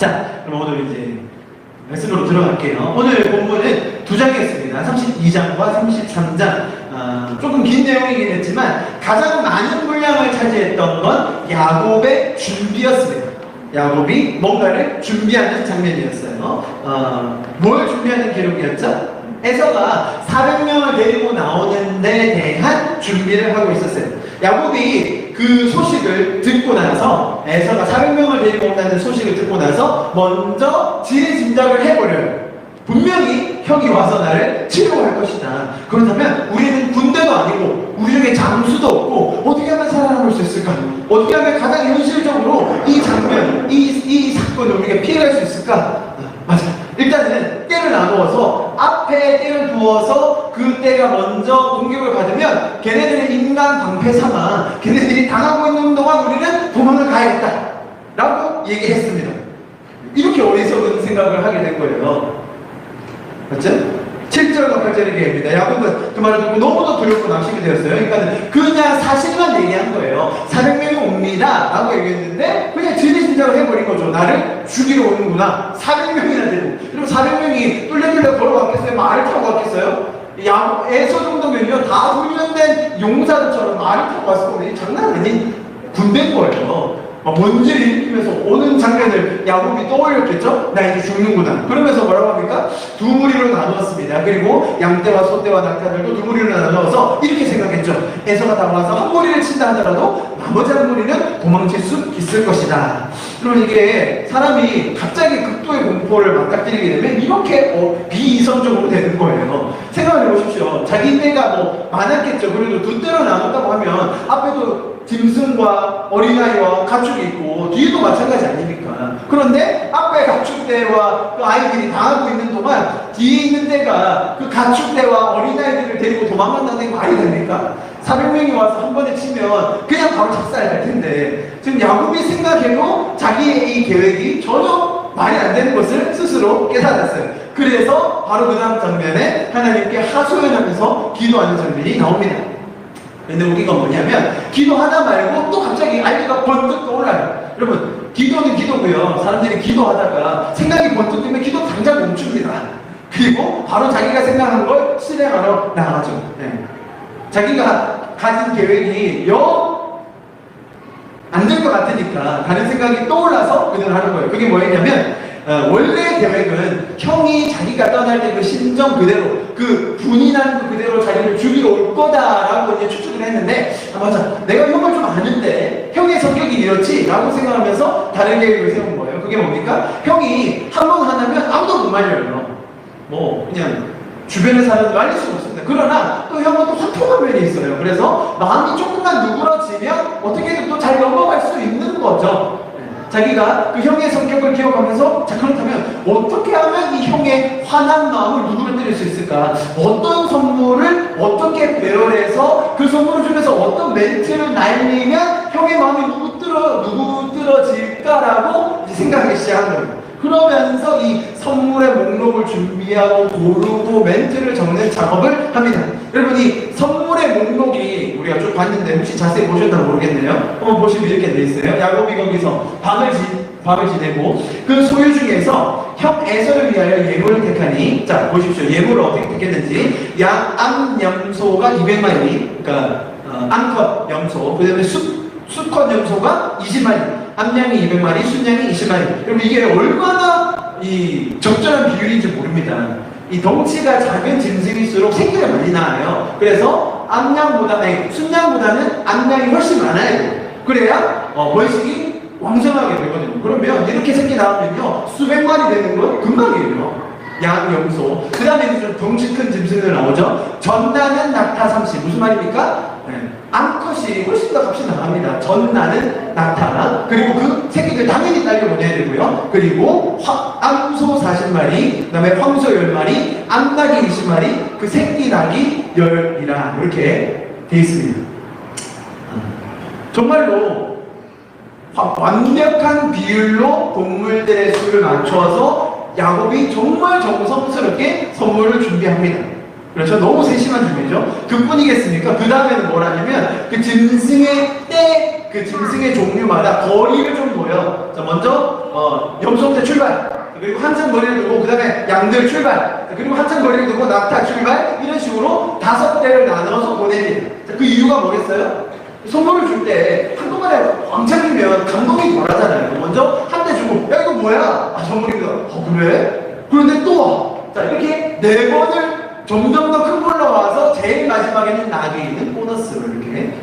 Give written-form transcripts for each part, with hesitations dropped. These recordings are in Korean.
자, 그럼 오늘 이제 말씀으로 들어갈게요. 오늘 본문은 두 장이었습니다. 32장과 33장. 조금 긴 내용이긴 했지만 가장 많은 분량을 차지했던 건 야곱의 준비였습니다. 야곱이 뭔가를 준비하는 장면이었어요. 뭘 준비하는 기록이었죠? 에서가 400명을 데리고 나오는 데 대한 준비를 하고 있었어요. 야곱이 그 소식을 듣고 나서, 에서가 400명을 데리고 온다는 소식을 듣고 나서 먼저 지리짐작을 해버려요. 분명히 형이 와서 나를 치려고 할 것이다. 그렇다면 우리는 군대도 아니고 우리 중에 장수도 없고 어떻게 하면 살아남을 수 있을까? 어떻게 하면 가장 현실적으로 이 장면, 이 사건을 우리가 피해갈 수 있을까? 맞아. 일단은 떼를 나누어서 앞에 떼를 두어서 그 떼가 먼저 공격을 받으면 걔네들의 인간 방패 삼아 걔네들이 당하고 있는 동안 우리는 도망을 가야겠다 라고 얘기했습니다. 이렇게 어리석은 생각을 하게 된 거예요. 맞죠? 7절과 8절의 얘기입니다. 야곱은 그 말을 듣고 너무도 두렵고 낙심이 되었어요. 그러니까 그냥 사실만 얘기한 거예요. 400명이 옵니다 라고 얘기했는데 그냥 지리짐작을 해버린 거죠. 나를 죽이러 오는구나. 400명이나 되고. 그럼 400명이 뚫레뚫레 걸어왔겠어요? 말을 타고 왔겠어요? 에서 정도면요 다 훈련된 용사들처럼 말을 타고 왔을 거면 장난 아닌 군대인 거예요. 먼지를 일으키면서 오는 장면을 야곱이 떠올렸겠죠? 나 이제 죽는구나. 그러면서 뭐라고 합니까? 두 무리로 나누었습니다. 그리고 양떼와 소떼와 낙타들도 두 무리로 나누어서 이렇게 생각했죠. 에서가 다가와서 한 무리를 친다 하더라도 나머지 한 무리는 도망칠 수 있을 것이다. 그럼 이게 사람이 갑자기 극도의 공포를 맞닥뜨리게 되면 이렇게 비이성적으로 되는 거예요. 생각을 해보십시오. 자기 떼가 뭐 많았겠죠. 그래도 두 떼로 나눴다고 하면 앞에도 짐승과 어린아이와 가축이 있고 뒤에도 마찬가지 아닙니까? 그런데 앞에 가축대와 그 아이들이 당하고 있는 동안 뒤에 있는 데가 그 가축대와 어린아이들을 데리고 도망간다는 게 말이 됩니까? 400명이 와서 한 번에 치면 그냥 바로 작살날 텐데 지금 야곱이 생각해도 자기의 이 계획이 전혀 말이 안 되는 것을 스스로 깨달았어요. 그래서 바로 그 다음 장면에 하나님께 하소연하면서 기도하는 장면이 나옵니다. 근데 우리가 뭐냐면 기도하다 말고 또 갑자기 아이디가 번뜩 떠올라요. 여러분 기도는 기도고요. 사람들이 기도하다가 생각이 번뜩 뜨면 기도 당장 멈춥니다. 그리고 바로 자기가 생각한 걸 실행하러 나가죠. 네. 자기가 가진 계획이 안 될 것 같으니까 다른 생각이 떠올라서 그대로 하는 거예요. 그게 뭐였냐면 원래 계획은 형이 자기가 떠날 때 그 심정 그대로 그 분이 난 그 그대로 자기를 죽이러 올 거다라고 이제 추측을 했는데 맞아 내가 형을 좀 아는데 형의 성격이 이렇지 라고 생각하면서 다른 계획을 세운 거예요. 그게 뭡니까? 형이 한 번 하나면 아무도 못 말려요. 뭐 그냥 주변에 사람들 말릴 수가 없습니다. 그러나 또 형은 또 화통한 면이 있어요. 그래서 마음이 조금만 누그러지면 어떻게든 또 잘 넘어갈 수 있는 거죠. 자기가 그 형의 성격을 기억하면서 자 그렇다면 어떻게 하면 이 형의 화난 마음을 누그러뜨릴 수 있을까? 어떤 선물을 어떻게 배열해서 그 선물을 주면서 어떤 멘트를 날리면 형의 마음이 누그러질까라고 생각하기 시작한 거예요. 그러면서 이 선물의 목록을 준비하고 고르고 멘트를 적는 작업을 합니다. 여러분 이 선물의 목록이 우리가 쭉 봤는데 혹시 자세히 보셨나 모르겠네요. 한번 보시면 이렇게 돼 있어요. 야곱이 거기서 밤을 지내고 그 소유 중에서 형 에서를 위하여 예물을 택하니 자 보십시오. 예물을 어떻게 택했는지 양, 암, 염소가 200마리 그러니까 암컷 염소 그 다음에 수컷 염소가 20마리 암양이 200마리, 순양이 20마리. 그럼 이게 얼마나 이 적절한 비율인지 모릅니다. 이 덩치가 작은 짐승일수록 새끼가 많이 나와요. 그래서 순양보다는 암양이 훨씬 많아요. 그래야 번식이 왕성하게 되거든요. 그러면 이렇게 새끼 나오면요 수백 마리 되는 건 금방이에요. 양, 염소. 그 다음에 좀 덩치 큰 짐승들 나오죠. 전나는 낙타 30. 무슨 말입니까? 암컷이 훨씬 더 값이 나갑니다. 전나는 낙타. 그리고 그 새끼들 당연히 딸려보내야 되고요. 그리고 암소 40마리, 그 다음에 황소 10마리, 암낙이 20마리, 그 새끼 낙이 10이라 이렇게 돼 있습니다. 정말로 완벽한 비율로 동물들의 수를 맞춰서 야곱이 정말 정성스럽게 선물을 준비합니다. 그렇죠? 너무 세심한 준비죠. 그뿐이겠습니까? 그 다음에는 뭘 하냐면 그 짐승의 떼 그 짐승의 종류마다 거리를 좀 보여. 자, 먼저 염소부터 출발. 그리고 한참 거리를 두고 그 다음에 양들 출발. 그리고 한참 거리를 두고 낙타 출발. 이런 식으로 5대를 나눠서 보냅니다. 자, 그 이유가 뭐겠어요? 선물을 줄 때 한꺼번에 왕창이면 감동이 덜하잖아요. 먼저 한 대 주고 야 이거 뭐야? 아 선물이다. 그래? 그런데 또 와. 자 이렇게 4번을 점점 더 큰 걸로 와서 제일 마지막에는 낙에 있는 보너스로 이렇게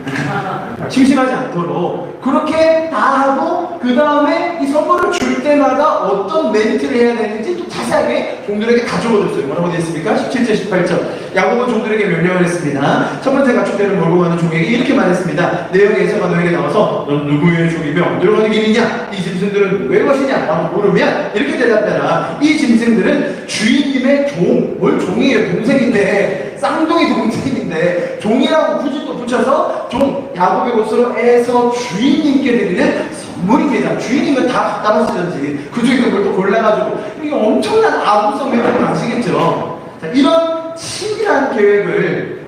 심심하지 않도록 그렇게 다 하고 그 다음에 이 선물을 줄 때마다 어떤 멘트를 해야 되는지 또 자세하게 종들에게 다 적어줬어요. 뭐라고 되어 있습니까? 17절 18절 야곱은 종들에게 명령을 했습니다. 첫 번째 가축대를 몰고 가는 종에게 이렇게 말했습니다. 내역의 에서가 너에게 나와서 넌 누구의 종이며 어디로 가는 길이냐? 이 짐승들은 왜 것이냐? 라고 물으면 이렇게 대답해라. 이 짐승들은 주인님의 종, 뭘 종이에요? 동생인데 쌍둥이 동생인데 종이라고 굳이 또 붙여서 종 야곱의 곳으로 해서 주인님께 드리는 선물입니다. 주인님은 다 갖다 쓰든지 그 중에 그걸 또 골라가지고 이게 엄청난 아부성 멘트를 아시겠죠? 자, 이런 치밀한 계획을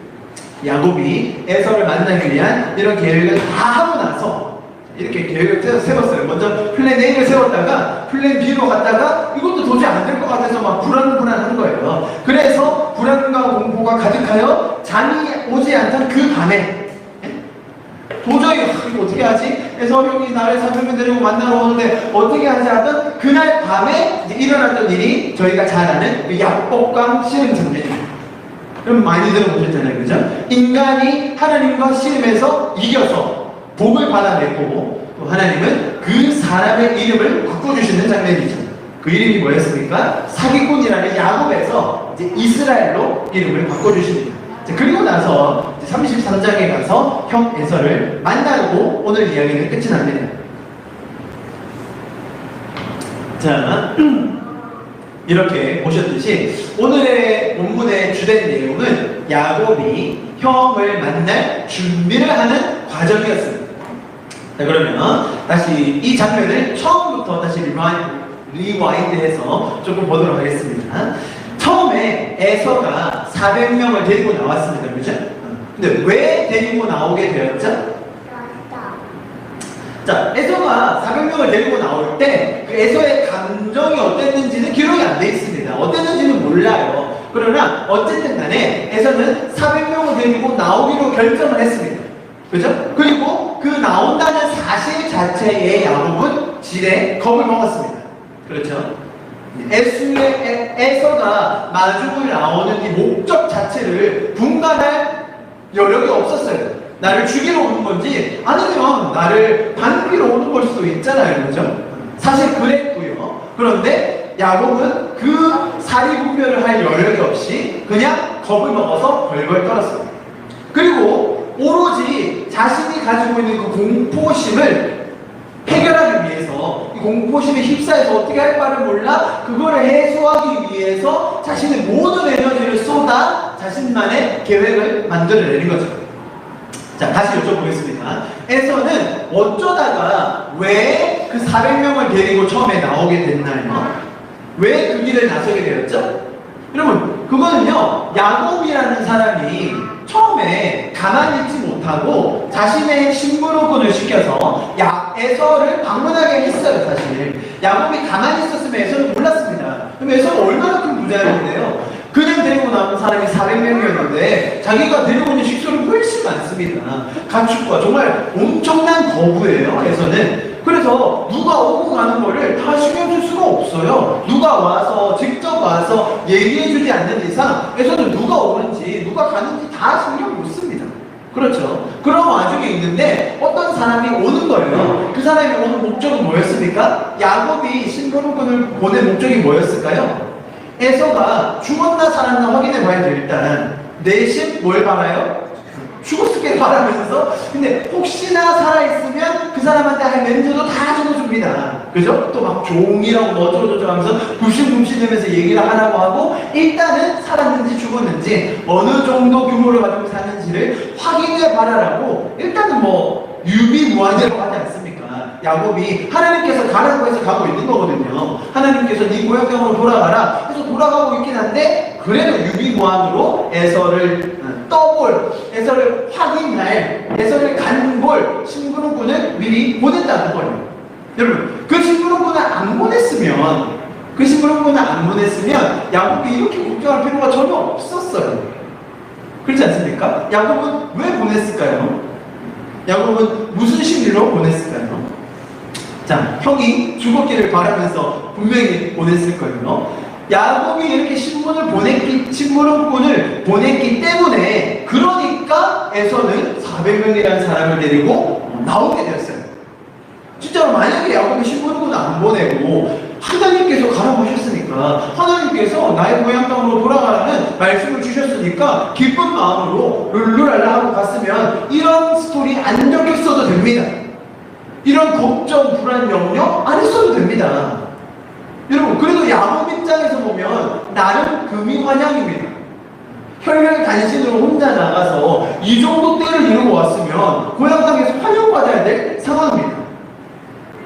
야곱이 에서를 만나기 위한 이런 계획을 다 하고 나서 이렇게 계획을 세웠어요. 먼저 플랜 A를 세웠다가 플랜 B로 갔다가 이것도 도저히 안 될 것 같아서 막 불안한 거예요. 그래서 불안과 공포가 가득하여 잠이 오지 않던 그 밤에 도저히 이거 어떻게 하지? 그래서 형이 나를 사표면 데리고 만나러 오는데 어떻게 하지 하던 그날 밤에 이제 일어났던 일이 저희가 잘 아는 그 약복강 씨름 장면입니다. 그럼 많이 들어보셨잖아요. 그죠? 인간이 하나님과 씨름해서 이겨서 복을 받아내고 또 하나님은 그 사람의 이름을 바꿔주시는 장면이죠. 그 이름이 뭐였습니까? 사기꾼이라는 야곱에서 이제 이스라엘로 이름을 바꿔주십니다. 그리고 나서 33장에 가서 형 에서를 만나고 오늘 이야기는 끝이 납니다. 자, 이렇게 보셨듯이 오늘의 본문의 주된 내용은 야곱이 형을 만날 준비를 하는 과정이었습니다. 자, 그러면 다시 이 장면을 처음부터 다시 리와인드해서 조금 보도록 하겠습니다. 처음에 에서가 400명을 데리고 나왔습니다. 그죠? 근데 왜 데리고 나오게 되었죠? 자, 에서가 400명을 데리고 나올 때 그 에서의 감정이 어땠는지는 기록이 안 돼 있습니다. 어땠는지는 몰라요. 그러나 어쨌든 간에 에서는 400명을 데리고 나오기로 결정을 했습니다. 그죠? 그리고 그 나온다는 사실 자체에 야곱은 지레 겁을 먹었습니다. 그렇죠? 에서가 마중을 나오는 이 목적 자체를 분간할 여력이 없었어요. 나를 죽이러 오는 건지 아니면 나를 반기러 오는 걸 수도 있잖아요. 그죠? 사실 그랬고요. 그런데 야곱은 그 사리분별을 할 여력이 없이 그냥 겁을 먹어서 벌벌 떨었습니다. 그리고 오로지 자신이 가지고 있는 그 공포심을 해결하기 위해서 이 공포심에 휩싸여서 어떻게 할 바를 몰라 그거를 해소하기 위해서 자신의 모든 에너지를 쏟아 자신만의 계획을 만들어내는 거죠. 자, 다시 여쭤보겠습니다. 에서는 어쩌다가 왜 그 400명을 데리고 처음에 나오게 됐나요? 왜 그 길을 나서게 되었죠? 여러분, 그거는요, 야곱이라는 사람이 처음에 가만히 있지 못하고 자신의 신부로군을 시켜서 에서를 방문하게 했어요, 사실. 야곱이 가만히 있었으면 에서는 몰랐습니다. 그럼 에서가 얼마나 큰 부자였는데요? 그냥 데리고 나온 사람이 400명이었는데 자기가 데리고 오는 식소는 훨씬 많습니다. 가축과 정말 엄청난 거부예요, 에서는. 그래서 누가 오고 가는 거를 다 신경 쓸 수가 없어요. 누가 와서 직접 와서 얘기해주지 않는 이상 에서는 누가 오는지 누가 가는지 다 신경 못 씁니다. 그렇죠. 그런 와중에 있는데 어떤 사람이 오는 거예요. 그 사람이 오는 목적은 뭐였습니까? 야곱이 신부로군을 보낸 목적이 뭐였을까요? 에서가 죽었나 살았나 확인해 봐야죠. 일단 내심 뭘 바라요? 죽었을 바라면서 근데 혹시나 살아있으면 그 사람한테 할 멘트도 다 적어줍니다. 그죠? 또 막 종이라고 뭐 어쩌고저쩌고 하면서 굽신굽신대면서 얘기를 하라고 하고 일단은 살았는지 죽었는지 어느 정도 규모를 가지고 사는지를 확인해 봐라라고 일단은 뭐 유비무환이라고 하지 않습니까? 야곱이 하나님께서 가라고 해서 가고 있는 거거든요. 하나님께서 네 고향 땅으로 돌아가라 해서 돌아가고 있긴 한데 그래도 유비무환으로 에서를 떠볼, 에서를 확인할, 에서를 간볼 심부름꾼을 미리 보냈다는 거예요. 여러분, 그 심부름꾼을 안 보냈으면 야곱이 이렇게 걱정할 필요가 전혀 없었어요. 그렇지 않습니까? 야곱은 왜 보냈을까요? 야곱은 무슨 심리로 보냈을까요? 자, 형이 죽었기를 바라면서 분명히 보냈을 거예요. 야곱이 이렇게 심부름꾼을 보냈기 때문에, 그러니까 에서는 400명이라는 사람을 데리고 나오게 되었어요. 진짜로 만약에 야곱이 심부름꾼을 안 보내고 하나님께서 가라고 하셨으니까, 하나님께서 나의 고향 땅으로 돌아가라는 말씀을 주셨으니까 기쁜 마음으로 룰루랄라 하고 갔으면 이런 스토리 안 적혔어도 됩니다. 이런 걱정, 불안, 염려 안 했어도 됩니다. 여러분, 그래도 야곱 입장에서 보면 나름 금이환영입니다. 혈혈 단신으로 혼자 나가서 이 정도 때를 이루고 왔으면 고향 땅에서 환영받아야 될 상황입니다.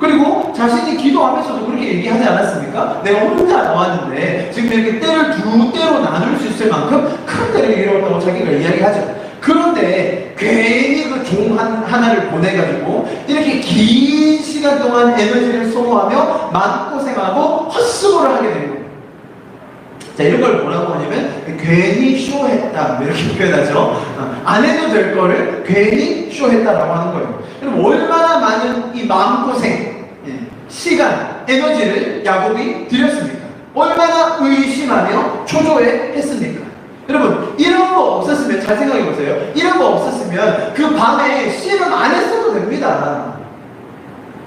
그리고 자신이 기도하면서도 그렇게 얘기하지 않았습니까? 내가 혼자 나왔는데 지금 이렇게 때를 두 때로 나눌 수 있을 만큼 큰 때를 이루었다고 자기가 이야기하죠. 그런데 괜히 그 종 하나를 보내가지고 이렇게 긴 시간 동안 에너지를 소모하며 마음고생하고 헛수고를 하게 되는 거예요. 자, 이런 걸 뭐라고 하냐면 괜히 쇼했다, 이렇게 표현하죠. 안 해도 될 거를 괜히 쇼했다라고 하는 거예요. 그럼 얼마나 많은 이 마음고생, 시간, 에너지를 야곱이 들였습니까? 얼마나 의심하며 초조해했습니까? 여러분, 이런 거 없었으면, 잘 생각해 보세요. 이런 거 없었으면 그 밤에 씨름 안 했어도 됩니다.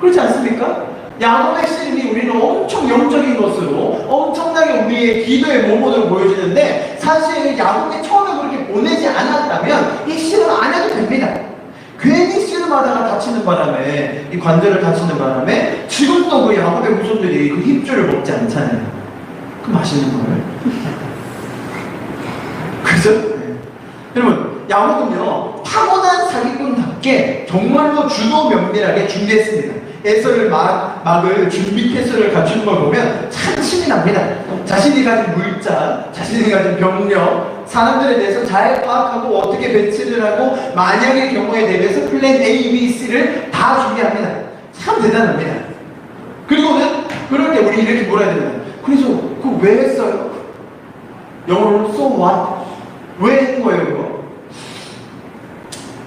그렇지 않습니까? 야곱의 씨름이 우리는 엄청 영적인 것으로 엄청나게 우리의 기도의 모범으로 보여지는데, 사실 야곱이 처음에 그렇게 보내지 않았다면 이 씨름 안 해도 됩니다. 괜히 씨름하다가 다치는 바람에, 이 관절을 다치는 바람에 지금도 그 야곱의 후손들이 그 힙줄을 먹지 않잖아요. 그 맛있는 걸. 그죠? 네. 여러분, 야곱은요 타고난 사기꾼답게 정말로 주도 면밀하게 준비했습니다. 에서를 막을 준비 태세를 갖추는 걸 보면 참 신이 납니다. 자신이 가진 물자, 자신이 가진 병력, 사람들에 대해서 잘 파악하고 어떻게 배치를 하고 만약의 경우에 대비해서 플랜 A, B, C를 다 준비합니다. 참 대단합니다. 그리고는 그럴 때 우리 이렇게 물어야 됩니다. 그래서 그거 왜 했어요? 영어로 so what? 왜 했는 거예요, 그거?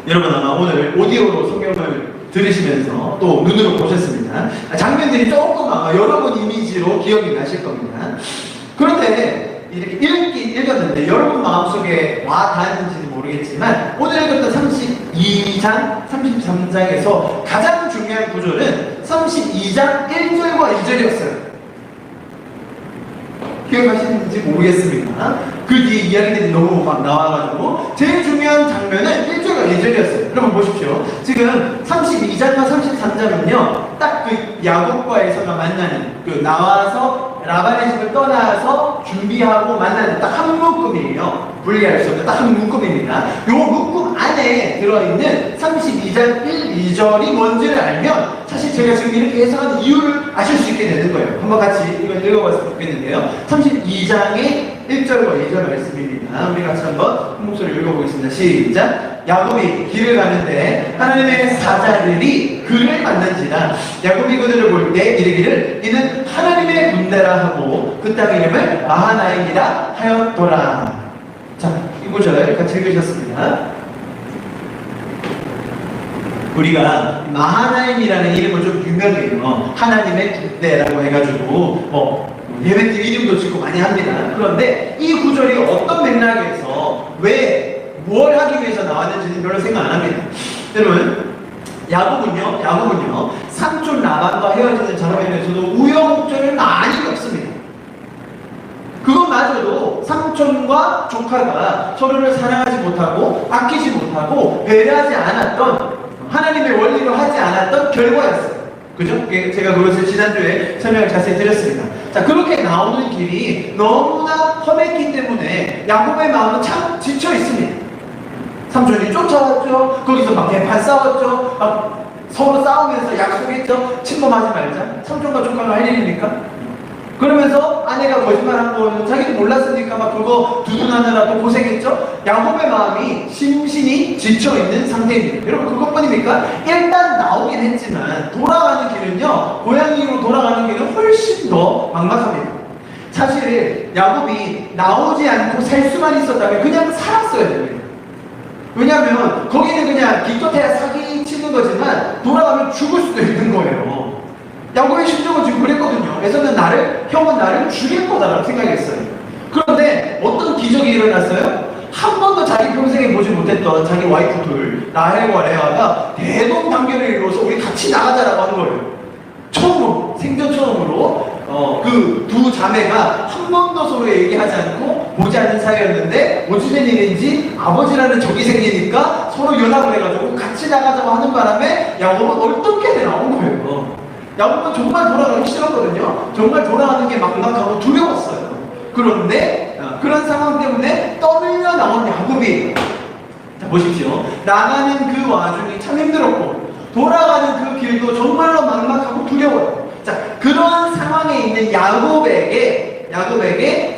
여러분 아마 오늘 오디오로 성경을 들으시면서 또 눈으로 보셨습니다. 장면들이 조금 아마 여러분 이미지로 기억이 나실 겁니다. 그런데 이렇게 읽었는데 여러분 마음속에 와 닿았는지는 모르겠지만 오늘 읽었던 32장, 33장에서 가장 중요한 구절은 32장 1절과 2절이었어요. 기억하시는지 모르겠습니다. 그 뒤에 이야기들이 너무 막 나와가지고 제일 중요한 장면은 1절과 2절이었어요. 여러분 보십시오. 지금 32장과 33장은요 딱 그 야곱과 에서가 만나는, 그 나와서 라반의 집을 떠나서 준비하고 만나는 딱 한 묶음이에요. 분리할 수 없는 딱 한 묶음입니다. 요 묶음 안에 들어있는 32장 1, 2절이 뭔지를 알면 사실 제가 지금 이렇게 해석하는 이유를 아실 수 있게 되는 거예요. 한번 같이 이걸 읽어봤으면 좋겠는데요. 32장의 1절과 2절 말씀입니다. 우리 같이 한번 한 목소리 읽어보겠습니다. 시작. 야곱이 길을 가는데 하나님의 사자들이 그를 만난지라. 야곱이 그들을 볼 때 이르기를 이는 하나님의 군대라 하고 그 땅 이름을 마하나임이라 하였더라. 자, 이 구절 같이 읽으셨습니다. 우리가 마하나임이라는 이름은 좀 유명해요. 하나님의 군대라고 해가지고 예배팀 이름도 짓고 많이 합니다. 그런데 이 구절이 어떤 맥락에서 왜 뭘 하기 위해서 나왔는지는 별로 생각 안 합니다. 여러분, 야곱은요 삼촌 라반과 헤어지는 장면에서도 우여곡절을 많이 겪습니다. 그것마저도 삼촌과 조카가 서로를 사랑하지 못하고 아끼지 못하고 배려하지 않았던, 하나님의 원리로 하지 않았던 결과였어요. 그죠? 제가 그것을 지난주에 설명을 자세히 드렸습니다. 자, 그렇게 나오는 길이 너무나 험했기 때문에 야곱의 마음은 참 지쳐 있습니다. 삼촌이 쫓아왔죠. 거기서 막 대판 싸웠죠. 막 서로 싸우면서 약속했죠. 침범하지 말자. 삼촌과 조카가 할 일입니까? 그러면서 아내가 거짓말한 거는 자기도 몰랐으니까 막 그거 두둔하느라 또 고생했죠. 야곱의 마음이 심신이 지쳐있는 상태입니다. 여러분 그것뿐입니까? 일단 나오긴 했지만 돌아가는 길은요, 고향으로 돌아가는 길은 훨씬 더 막막합니다. 사실 야곱이 나오지 않고 살 수만 있었다면 그냥 살았어야 됩니다. 왜냐하면 거기는 그냥 기껏해야 사기 치는 거지만 돌아가면 죽을 수도 있는 거예요. 야곱의 심정은 지금 그랬거든요. 에서는 형은 나를 죽일 거다라고 생각했어요. 그런데 어떤 기적이 일어났어요? 한 번도 자기 평생에 보지 못했던 자기 와이프 둘, 라헬과 레아가 대동단결을 이루어서 우리 같이 나가자라고 하는 거예요. 처음으로, 생전 처음으로 그 두 자매가 한 번도 서로 얘기하지 않고 보지 않는 사이였는데 어찌된 일인지 아버지라는 적이 생기니까 서로 연합을 해가지고 같이 나가자고 하는 바람에 야곱은 얼떨결에 나온 거예요. 야곱은 정말 돌아가기 싫었거든요. 정말 돌아가는 게 막막하고 두려웠어요. 그런데 그런 상황 때문에 떠밀려 나온 야곱이, 자 보십시오. 나가는 그 와중이 참 힘들었고 돌아가는 그 길도 정말로 막막하고 두려워요. 자, 그런 상황에 있는 야곱에게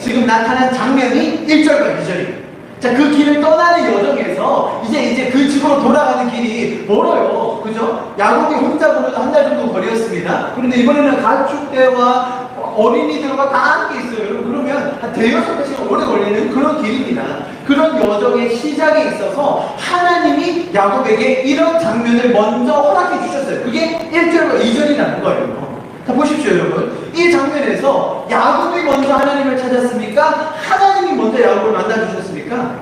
지금 나타난 장면이 1절과 2절입니다. 자, 그 길을 떠나는 여정에서 이제 그 집으로 돌아가는 길이 멀어요. 그죠? 야곱이 혼자 걸어도 한 달 정도 거리였습니다. 그런데 이번에는 가축대와 어린이들과 다 함께 있어요. 그러면 한 대여섯 시간 오래 걸리는 그런 길입니다. 그런 여정의 시작에 있어서 하나님이 야곱에게 이런 장면을 먼저 허락해 주셨어요. 그게 1절과 2절이라는 거예요. 자, 보십시오, 여러분. 이 장면에서 야곱이 먼저 하나님을 찾았습니까? 하나님이 먼저 야곱을 만나주셨습니까?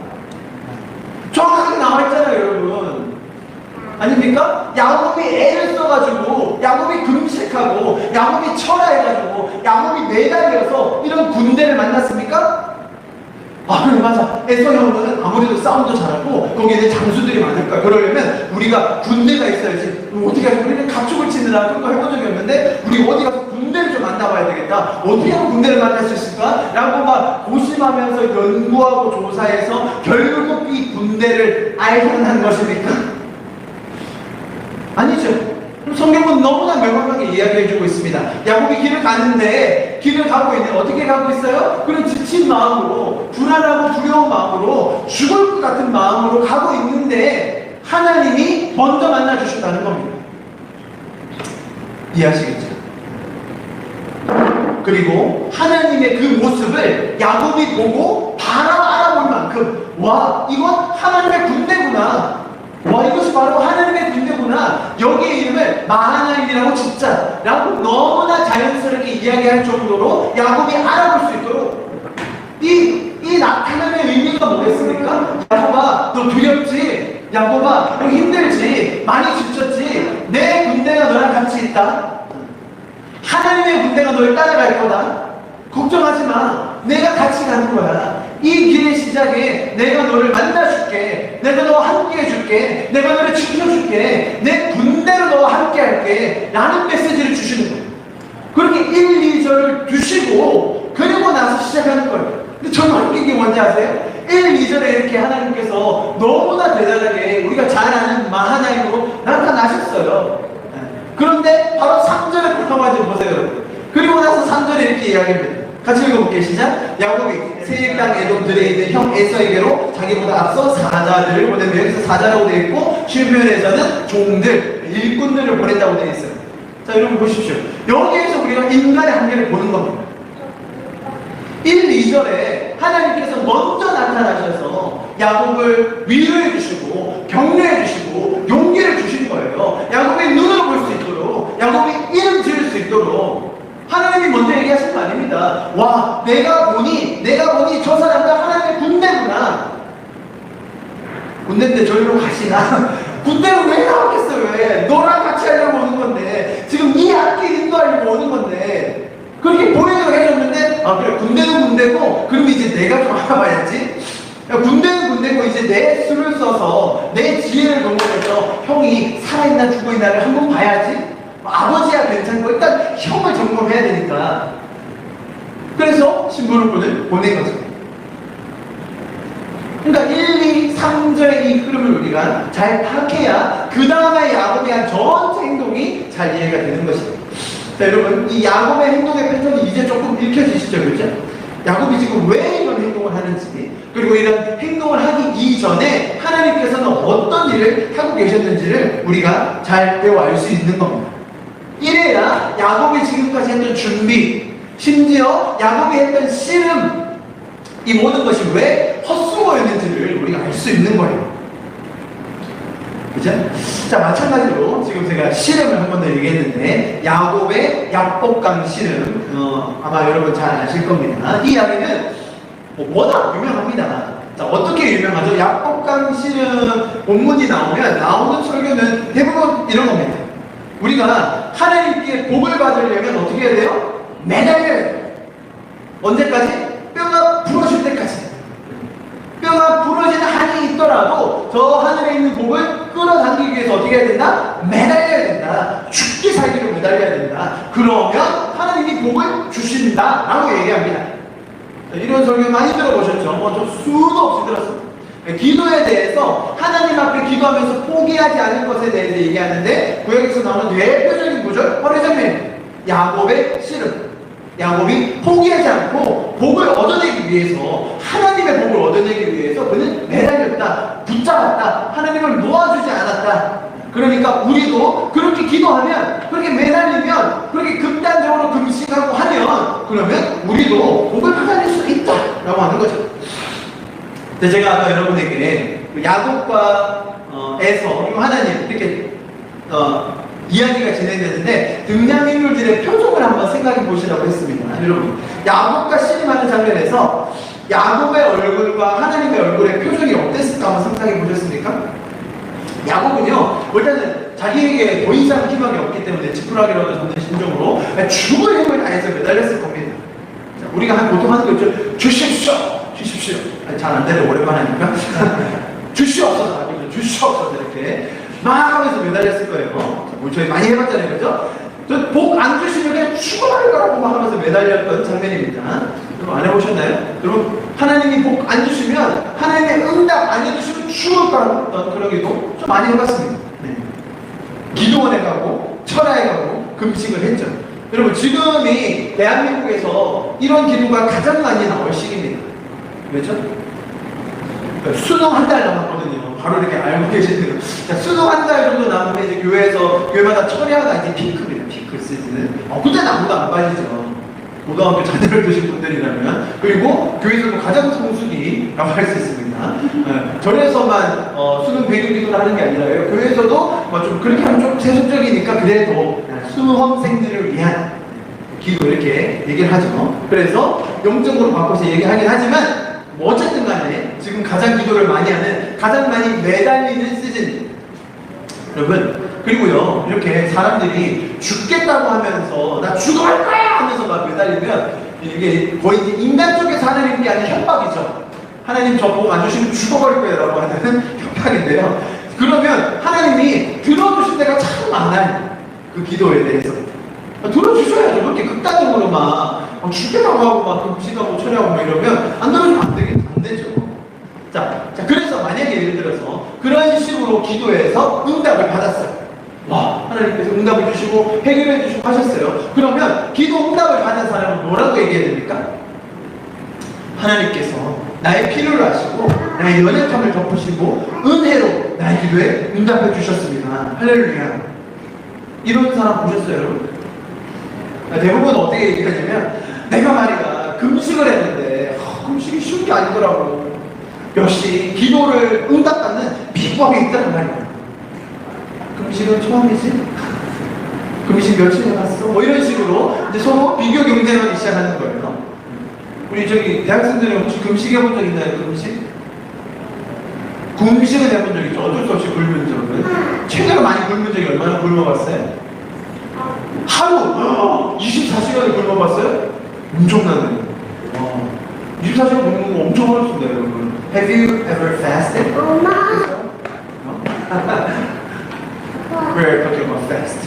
정확하게 나와있잖아요, 여러분. 아닙니까? 야곱이 애를 써가지고, 야곱이 금식하고, 야곱이 철야해가지고, 야곱이 매달려서 이런 군대를 만났습니까? 아, 그래, 맞아. 에서 형은 아무래도 싸움도 잘하고 거기에는 장수들이 많을 거야. 그러려면 우리가 군대가 있어야지. 어떻게 하면 우리는 가축을 치느라 그런 거 해본 적이 없는데 우리 어디 가서 군대를 좀 만나봐야 되겠다. 어떻게 하면 군대를 만날 수 있을까? 라고 막 고심하면서 연구하고 조사해서 결국 이 군대를 알선한 것입니까? 아니죠. 성경은 너무나 명확하게 이야기해주고 있습니다. 야곱이 길을 가는데 길을 가고 있는데 어떻게 가고 있어요? 그런 지친 마음으로, 불안하고 두려운 마음으로, 죽을 것 같은 마음으로 가고 있는데 하나님이 먼저 만나주신다는 겁니다. 이해하시겠죠? 그리고 하나님의 그 모습을 야곱이 보고 바로 알아볼 만큼, 와, 이건 하나님의 군대구나. 와, 이것이 바로 하나님의 군대구나. 여기에 이름을 마하나임이라고 짓자 라고 너무나 자연스럽게 이야기할 정도로 야곱이 알아볼 수 있도록 이 나타남의 의미가 뭐겠습니까? 야곱아, 너 두렵지? 야곱아, 너 힘들지? 많이 지쳤지? 내 군대가 너랑 같이 있다. 하나님의 군대가 널 따라갈 거다. 걱정하지 마. 내가 같이 가는 거야. 이 길의 시작에 내가 너를 만나줄게. 내가 너와 함께 해줄게. 내가 너를 지켜줄게. 내 군대로 너와 함께 할게. 라는 메시지를 주시는 거예요. 그렇게 1, 2절을 두시고 그리고 나서 시작하는 거예요. 근데 정말 웃긴 게 뭔지 아세요? 1, 2절에 이렇게 하나님께서 너무나 대단하게 우리가 잘 아는 마하나임으로 나타나셨어요. 그런데 바로 3절에 불평하지 보세요. 그리고 나서 3절에 이렇게 이야기합니다. 같이 읽어볼게요. 시작. 야곱이 세일 땅 에돔들에 있는 형 에서에게로 자기보다 앞서 사자들을 보내며, 여기서 사자라고 되어 있고 쉬운 표현에서는 종들, 일꾼들을 보낸다고 되어 있어요. 자, 여러분 보십시오. 여기에서 우리가 인간의 한계를 보는 겁니다. 1, 2절에 하나님께서 먼저 나타나셔서 야곱을 위로해 주시고 격려해 주시고 용기를 주신 거예요. 야곱의 눈으로 볼 수 있도록, 야곱이 이름 지을 수 있도록 하나님이 먼저 얘기하신 거 아닙니다. 와, 내가 보니 저 사람과 하나님의 군대구나. 군대인데 저리로 가시나? 군대로 왜 나왔겠어요? 왜? 너랑 같이 하려고 오는 건데, 지금 이 악기 인도하려고 오는 건데, 그렇게 보이도록 해줬는데, 아, 그래, 군대는 군대고, 그럼 이제 내가 좀 알아봐야지. 군대는 군대고, 이제 내 수를 써서, 내 지혜를 동원해서 형이 살아있나 죽어있나를 한번 봐야지. 아버지야 괜찮고 일단 형을 점검해야 되니까. 그래서 신부름꾼을 보낸 거죠. 그러니까 1, 2, 3절의 이 흐름을 우리가 잘 파악해야 그 다음에 야곱이 한 전체 행동이 잘 이해가 되는 것입니다. 자, 여러분, 이 야곱의 행동의 패턴이 이제 조금 읽혀지시죠, 그렇죠? 야곱이 지금 왜 이런 행동을 하는지, 그리고 이런 행동을 하기 이전에 하나님께서는 어떤 일을 하고 계셨는지를 우리가 잘 배워 알 수 있는 겁니다. 이래야 야곱이 지금까지 했던 준비, 심지어 야곱이 했던 씨름, 이 모든 것이 왜 헛수고였는지를 우리가 알 수 있는 거예요. 그죠? 자, 마찬가지로 지금 제가 씨름을 한 번 더 얘기했는데, 야곱의 약복강 씨름, 아마 여러분 잘 아실 겁니다. 이 이야기는 워낙 유명합니다. 자, 어떻게 유명하죠? 약복강 씨름 본문이 나오는 설교는 대부분 이런 겁니다. 우리가 하나님께 복을 받으려면 어떻게 해야 돼요? 매달려야 돼요. 언제까지? 뼈가 부러질 때까지. 뼈가 부러지는 한이 있더라도 저 하늘에 있는 복을 끌어당기기 위해서 어떻게 해야 된다? 매달려야 된다. 죽기 살기로 매달려야 된다. 그러면 하나님이 복을 주신다라고 얘기합니다. 이런 설교 많이 들어보셨죠? 저 수도 없이 들었습니다. 기도에 대해서 하나님 앞에 기도하면서 포기하지 않을 것에 대해서 얘기하는데, 구약에서 나오는 대표적인 구절, 바로 이 장면입니다. 야곱의 씨름. 야곱이 포기하지 않고 복을 얻어내기 위해서, 하나님의 복을 얻어내기 위해서 그는 매달렸다, 붙잡았다, 하나님을 놓아주지 않았다. 그러니까 우리도 그렇게 기도하면, 그렇게 매달리면, 그렇게 극단적으로 금식하고 하면, 그러면 우리도 복을 받아낼 수 있다라고 하는 거죠. 제가 아까 여러분에게 야곱과 에서, 그리고 하나님 이렇게 이야기가 진행되는데, 등장인물들의 표정을 한번 생각해 보시라고 했습니다. 여러분, 야곱과 씨름하는 장면에서 야곱의 얼굴과 하나님의 얼굴의 표정이 어땠을까 한번 생각해 보셨습니까? 야곱은요, 일단은 자기에게 더 이상 희망이 없기 때문에 지푸라기라도 잡는 심정으로 죽을 힘을 다해서 매달렸을 겁니다. 자, 우리가 보통 하는 거 있죠. 주십시오! 주십시오! 잘 안 되는 오랜만에 하니까. 주시옵소서! 주시옵소서! 이렇게 막 하면서 매달렸을 거예요. 저희 많이 해봤잖아요, 그죠? 복 안 주시면 그냥 죽어버릴 거라고 막 하면서 매달렸던 장면입니다. 여러분 안 해보셨나요? 여러분, 하나님이 복 안 주시면, 하나님의 응답 안 해주시면 죽을 거라고 했던 그런 기도 좀 많이 해봤습니다. 네. 기도원에 가고, 철야에 가고, 금식을 했죠. 여러분, 지금이 대한민국에서 이런 기도가 가장 많이 나올 시기입니다. 왜죠? 수능 한 달 남았거든요. 바로 이렇게 알고 계시는 거. 자, 수능 한 달 정도 남으면 이제 교회마다 철야가 이제 피크입니다. 피크 시즌. 그때는 아무도 안 빠지죠. 고등학교 자녀를 두신 분들이라면. 그리고 교회에서 가장 성수기라고 할 수 있습니다. 절에서만 수능 배경 기도를 하는 게 아니라요. 교회에서도 좀 그렇게 하면 좀 세속적이니까 그래도 수험생들을 위한 기도 이렇게 얘기를 하죠. 그래서 영적으로 바꿔서 얘기하긴 하지만, 어쨌든 간에 지금 가장 기도를 많이 하는, 가장 많이 매달리는 시즌. 여러분, 그리고요, 이렇게 사람들이 죽겠다고 하면서 나 죽어갈 거야 하면서 막 매달리면, 이게 거의 이제 인간 쪽에서 하나님 게 아니라 협박이죠. 하나님 저 복 안 주시면 죽어버릴 거예요 라고 하는 협박인데요. 그러면 하나님이 들어주실 때가 참 많아요. 그 기도에 대해서 들어주셔야죠. 그렇게 극단적으로 막 죽겠다고 하고 막 금식하고 철야하고 막 이러면 안 들어주면 안 되죠. 자, 그래서 만약에 예를 들어서 그런 식으로 기도해서 응답을 받았어요. 와, 하나님께서 응답을 주시고 해결해 주시고 하셨어요. 그러면 기도 응답을 받은 사람은 뭐라고 얘기해야 됩니까? 하나님께서 나의 필요를 아시고 나의 연약함을 덮으시고 은혜로 나의 기도에 응답해 주셨습니다. 할렐루야. 이런 사람 보셨어요, 여러분? 대부분 어떻게 얘기하냐면, 내가 말이야 금식을 했는데 금식이 쉬운 게 아니더라고. 역시 기도를 응답받는 비법이 있다는 말이야. 금식은 처음이지? 금식 며칠 해봤어? 뭐 이런 식으로 이제 서로 비교 경쟁하기 시작하는 거예요. 우리 저기 대학생들은 혹시 금식 해본 적 있나요? 금식은 해본 적 있죠. 어쩔 수 없이 굶은 적은. 최대로 많이 굶은 적이 얼마나 굶어봤어요? 하루 24시간을 굶어봤어요? 엄청나네. 24시간 굶는 거 엄청 어렵습니다, 여러분. Have you ever fasted? We're talking about fast.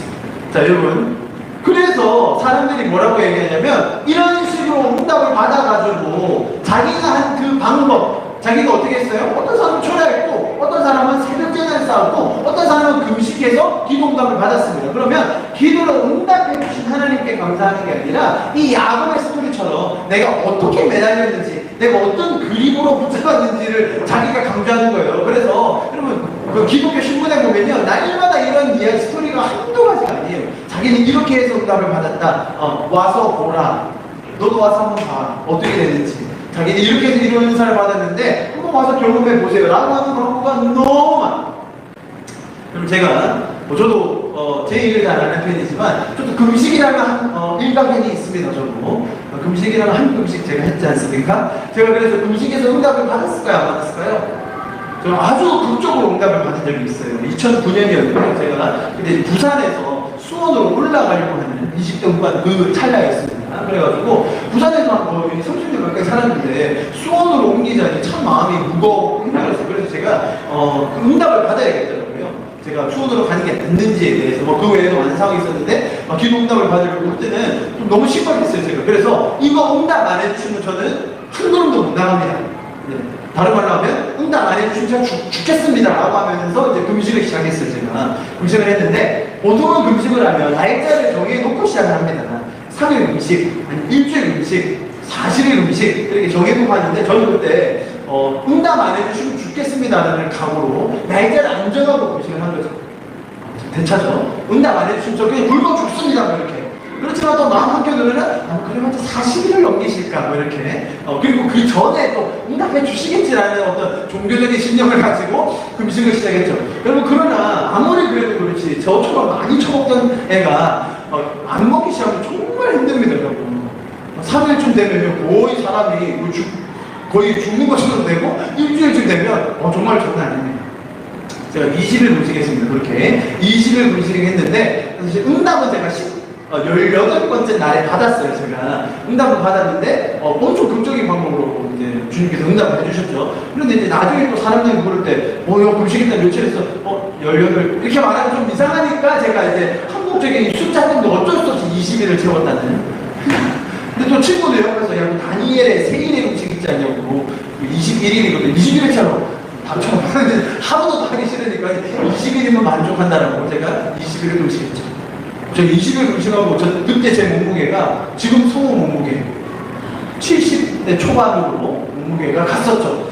자, 여러분. 그래서 사람들이 뭐라고 얘기하냐면, 이런 식으로 응답을 받아가지고 자기가 한 그 방법, 자기가 어떻게 했어요? 어떤 사람은 철야했고, 어떤 사람은 새벽 전에 시간을 쌓았고 어떤 사람은 금식해서 기도 응답을 받았습니다. 그러면 기도를 응답해 주신 하나님께 감사하는 게 아니라 이 야곱의 스토리처럼 내가 어떻게 매달렸는지, 내가 어떤 그림으로 붙잡았는지를 자기가 강조하는 거예요. 그래서 여러분 그 기독교 신문에 보면요, 날마다 이런 이야기 스토리가 한두 가지가 아니에요. 자기는 이렇게 해서 응답을 받았다. 와서 보라. 너도 와서 한번 봐. 어떻게 되는지. 자기는 이렇게 해서 이런 은사를 받았는데 한번 와서 경험해 보세요. 라고 하는 광고가 너무 많아요. 그럼 제가 저도 제 일을 잘 아는 편이지만 저도 금식이라는 일가견이 있습니다. 저도 금식이라는 한 금식 제가 했지 않습니까? 제가 그래서 금식에서 응답을 받았을까요? 안 받았을까요? 저는 아주 극적으로 응답을 받은 적이 있어요. 2009년이었는데 제가 근데 부산에서 수원으로 올라가려고 하는 20대 후반 그 찰나였습니다. 그래가지고 부산에서 한 30년 가까이 살았는데 수원으로 옮기자니 참 마음이 무겁고 힘들었어요. 그래서 제가 그 응답을 받아야겠더라고요. 제가 수원으로 가는 게 맞는지에 대해서 그 외에도 많은 상황이 있었는데 기도 응답을 받으려고 할 때는 좀 너무 신박했어요. 제가 그래서 이거 응답 안 해주시면 저는 한 걸음도 못 나갑니다. 네. 다른 말로 하면 응답 안 해주시면 제가 죽겠습니다 라고 하면서 이제 금식을 시작했어요. 제가 금식을 했는데 보통은 금식을 하면 날짜를 정해놓고 시작을 합니다. 3일 금식, 아니 일주일 금식, 40일 금식 이렇게 정해놓고 하는데 저는 그때 응답 안 해주시면 죽겠습니다라는 각오로 날짜를 안 정하고 금식을 한 거죠. 대차죠. 응답 안 해주시면 저 그냥 굶어 죽습니다. 뭐 이렇게. 그렇지만 또 마음 한켠으로는 그러면 40일을 넘기실까 뭐 이렇게 그리고 그 전에 또 응답해 주시겠지라는 어떤 종교적인 신념을 가지고 금식을 시작했죠. 여러분 그러나 아무리 그래도 그렇지 저처럼 많이 처먹던 애가 안 먹기 시작하면 정말 힘듭니다. 여러분 3일쯤 되면요 거의 사람이 거의 죽는 것처럼 되고 일주일쯤 되면 정말 장난 아닙니다. 제가 20일 금식했습니다. 그렇게 20일 금식을 했는데 사실 응답은 제가 18번째 날에 받았어요. 제가 응답을 받았는데 엄청 극적인 방법으로 이제 주님께서 응답을 해주셨죠. 그런데 이제 나중에 또 사람들이 물을 때 이거 금식했다 며칠 했어? 18 이렇게 말하면 좀 이상하니까 제가 이제 한국적인 숫자 때문에 어쩔 수 없이 20일을 채웠다는. 근데 또 친구들 옆에서 야 다니엘의 생일의 음식 있지 않냐고 21일이거든요. 21일 차로 답처럼 하루도 더 하기 싫으니까 20일이면 만족한다라고 제가 20일을 금식했죠. 저 20일 금식하고 그때 제 몸무게가 지금 성우 몸무게 70대 초반으로 몸무게가 갔었죠.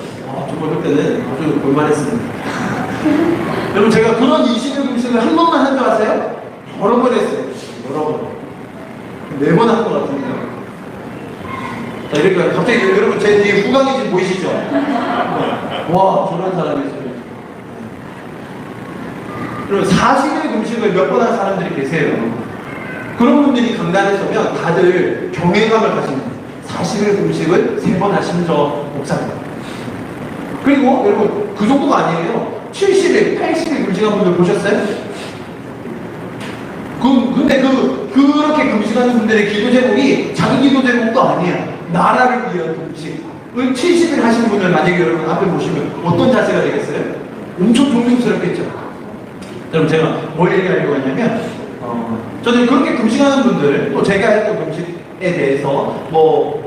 정말 그때는 아주 볼만했습니다. 여러분 제가 그런 20일 금식을 한 번만 한 줄 아세요? 여러 번 했어요. 여러 번. 4번 한 것 같은데요. 자, 이렇게 갑자기 여러분 제 뒤에 후광이 지금 보이시죠? 와 저런 사람이 있어요. 그럼 40일 금식을 몇 번 한 사람들이 계세요. 그런 분들이 강단에 서면 다들 경외감을 가집니다. 40일 금식을 3번 하신 저 목사님. 그리고 여러분 그 정도가 아니에요. 70일, 80일 금식한 분들 보셨어요? 근데 그렇게 금식하는 분들의 기도 제목이 자기 기도 제목도 아니야. 나라를 위한 금식. 70일 하신 분을 만약에 여러분 앞에 보시면 어떤 자세가 되겠어요? 엄청 존경스럽겠죠. 여러분 제가 뭘 얘기하려고 했냐면 저는 그렇게 금식하는 분들 또 제가 했던 금식에 대해서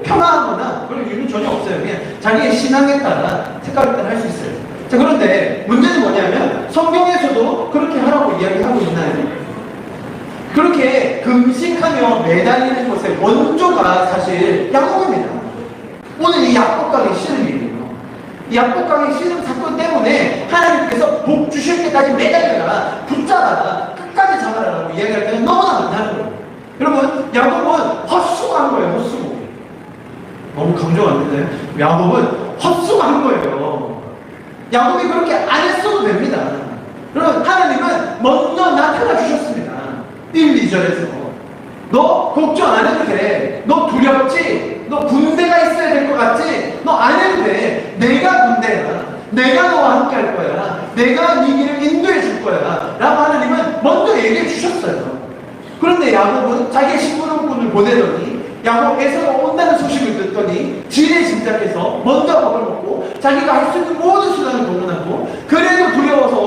편하거나 그런 이유는 전혀 없어요. 그냥 자기의 신앙에 따라 색깔에 따라 할 수 있어요. 자 그런데 문제는 뭐냐면 성경에서도 그렇게 하라고 이야기하고 있나요? 그렇게 금식하며 매달리는 것의 원조가 사실 야곱입니다. 오늘 이 야곱 강의 씨름이에요. 이 야곱 강의 씨름 사건 때문에 하나님께서 복 주실 때까지 매달려라, 붙잡아라, 끝까지 잡아라라고 이야기할 때는 너무나 많다는 거예요. 여러분, 야곱은 헛수고한 거예요. 헛수고. 너무 강조가 안 되나요? 야곱은 헛수고한 거예요. 야곱이 그렇게 안 했어도 됩니다. 여러분, 하나님은 먼저 나타나 주셨습니다. 1, 2절에서 너 걱정 안 해도 돼. 너 두렵지? 너 군대가 있어야 될 것 같지? 너 안 해도 돼. 내가 군대야. 내가 너와 함께 할 거야. 내가 네 길을 인도해 줄 거야. 라고 하나님은 먼저 얘기해 주셨어요. 그런데 야곱은 자기의 식구들을 보내더니 야곱 에서가 온다는 소식을 듣더니 지레 짐작해서 먼저 밥을 먹고 자기가 할 수 있는 모든 수단을 동원하고 그래도 두려워서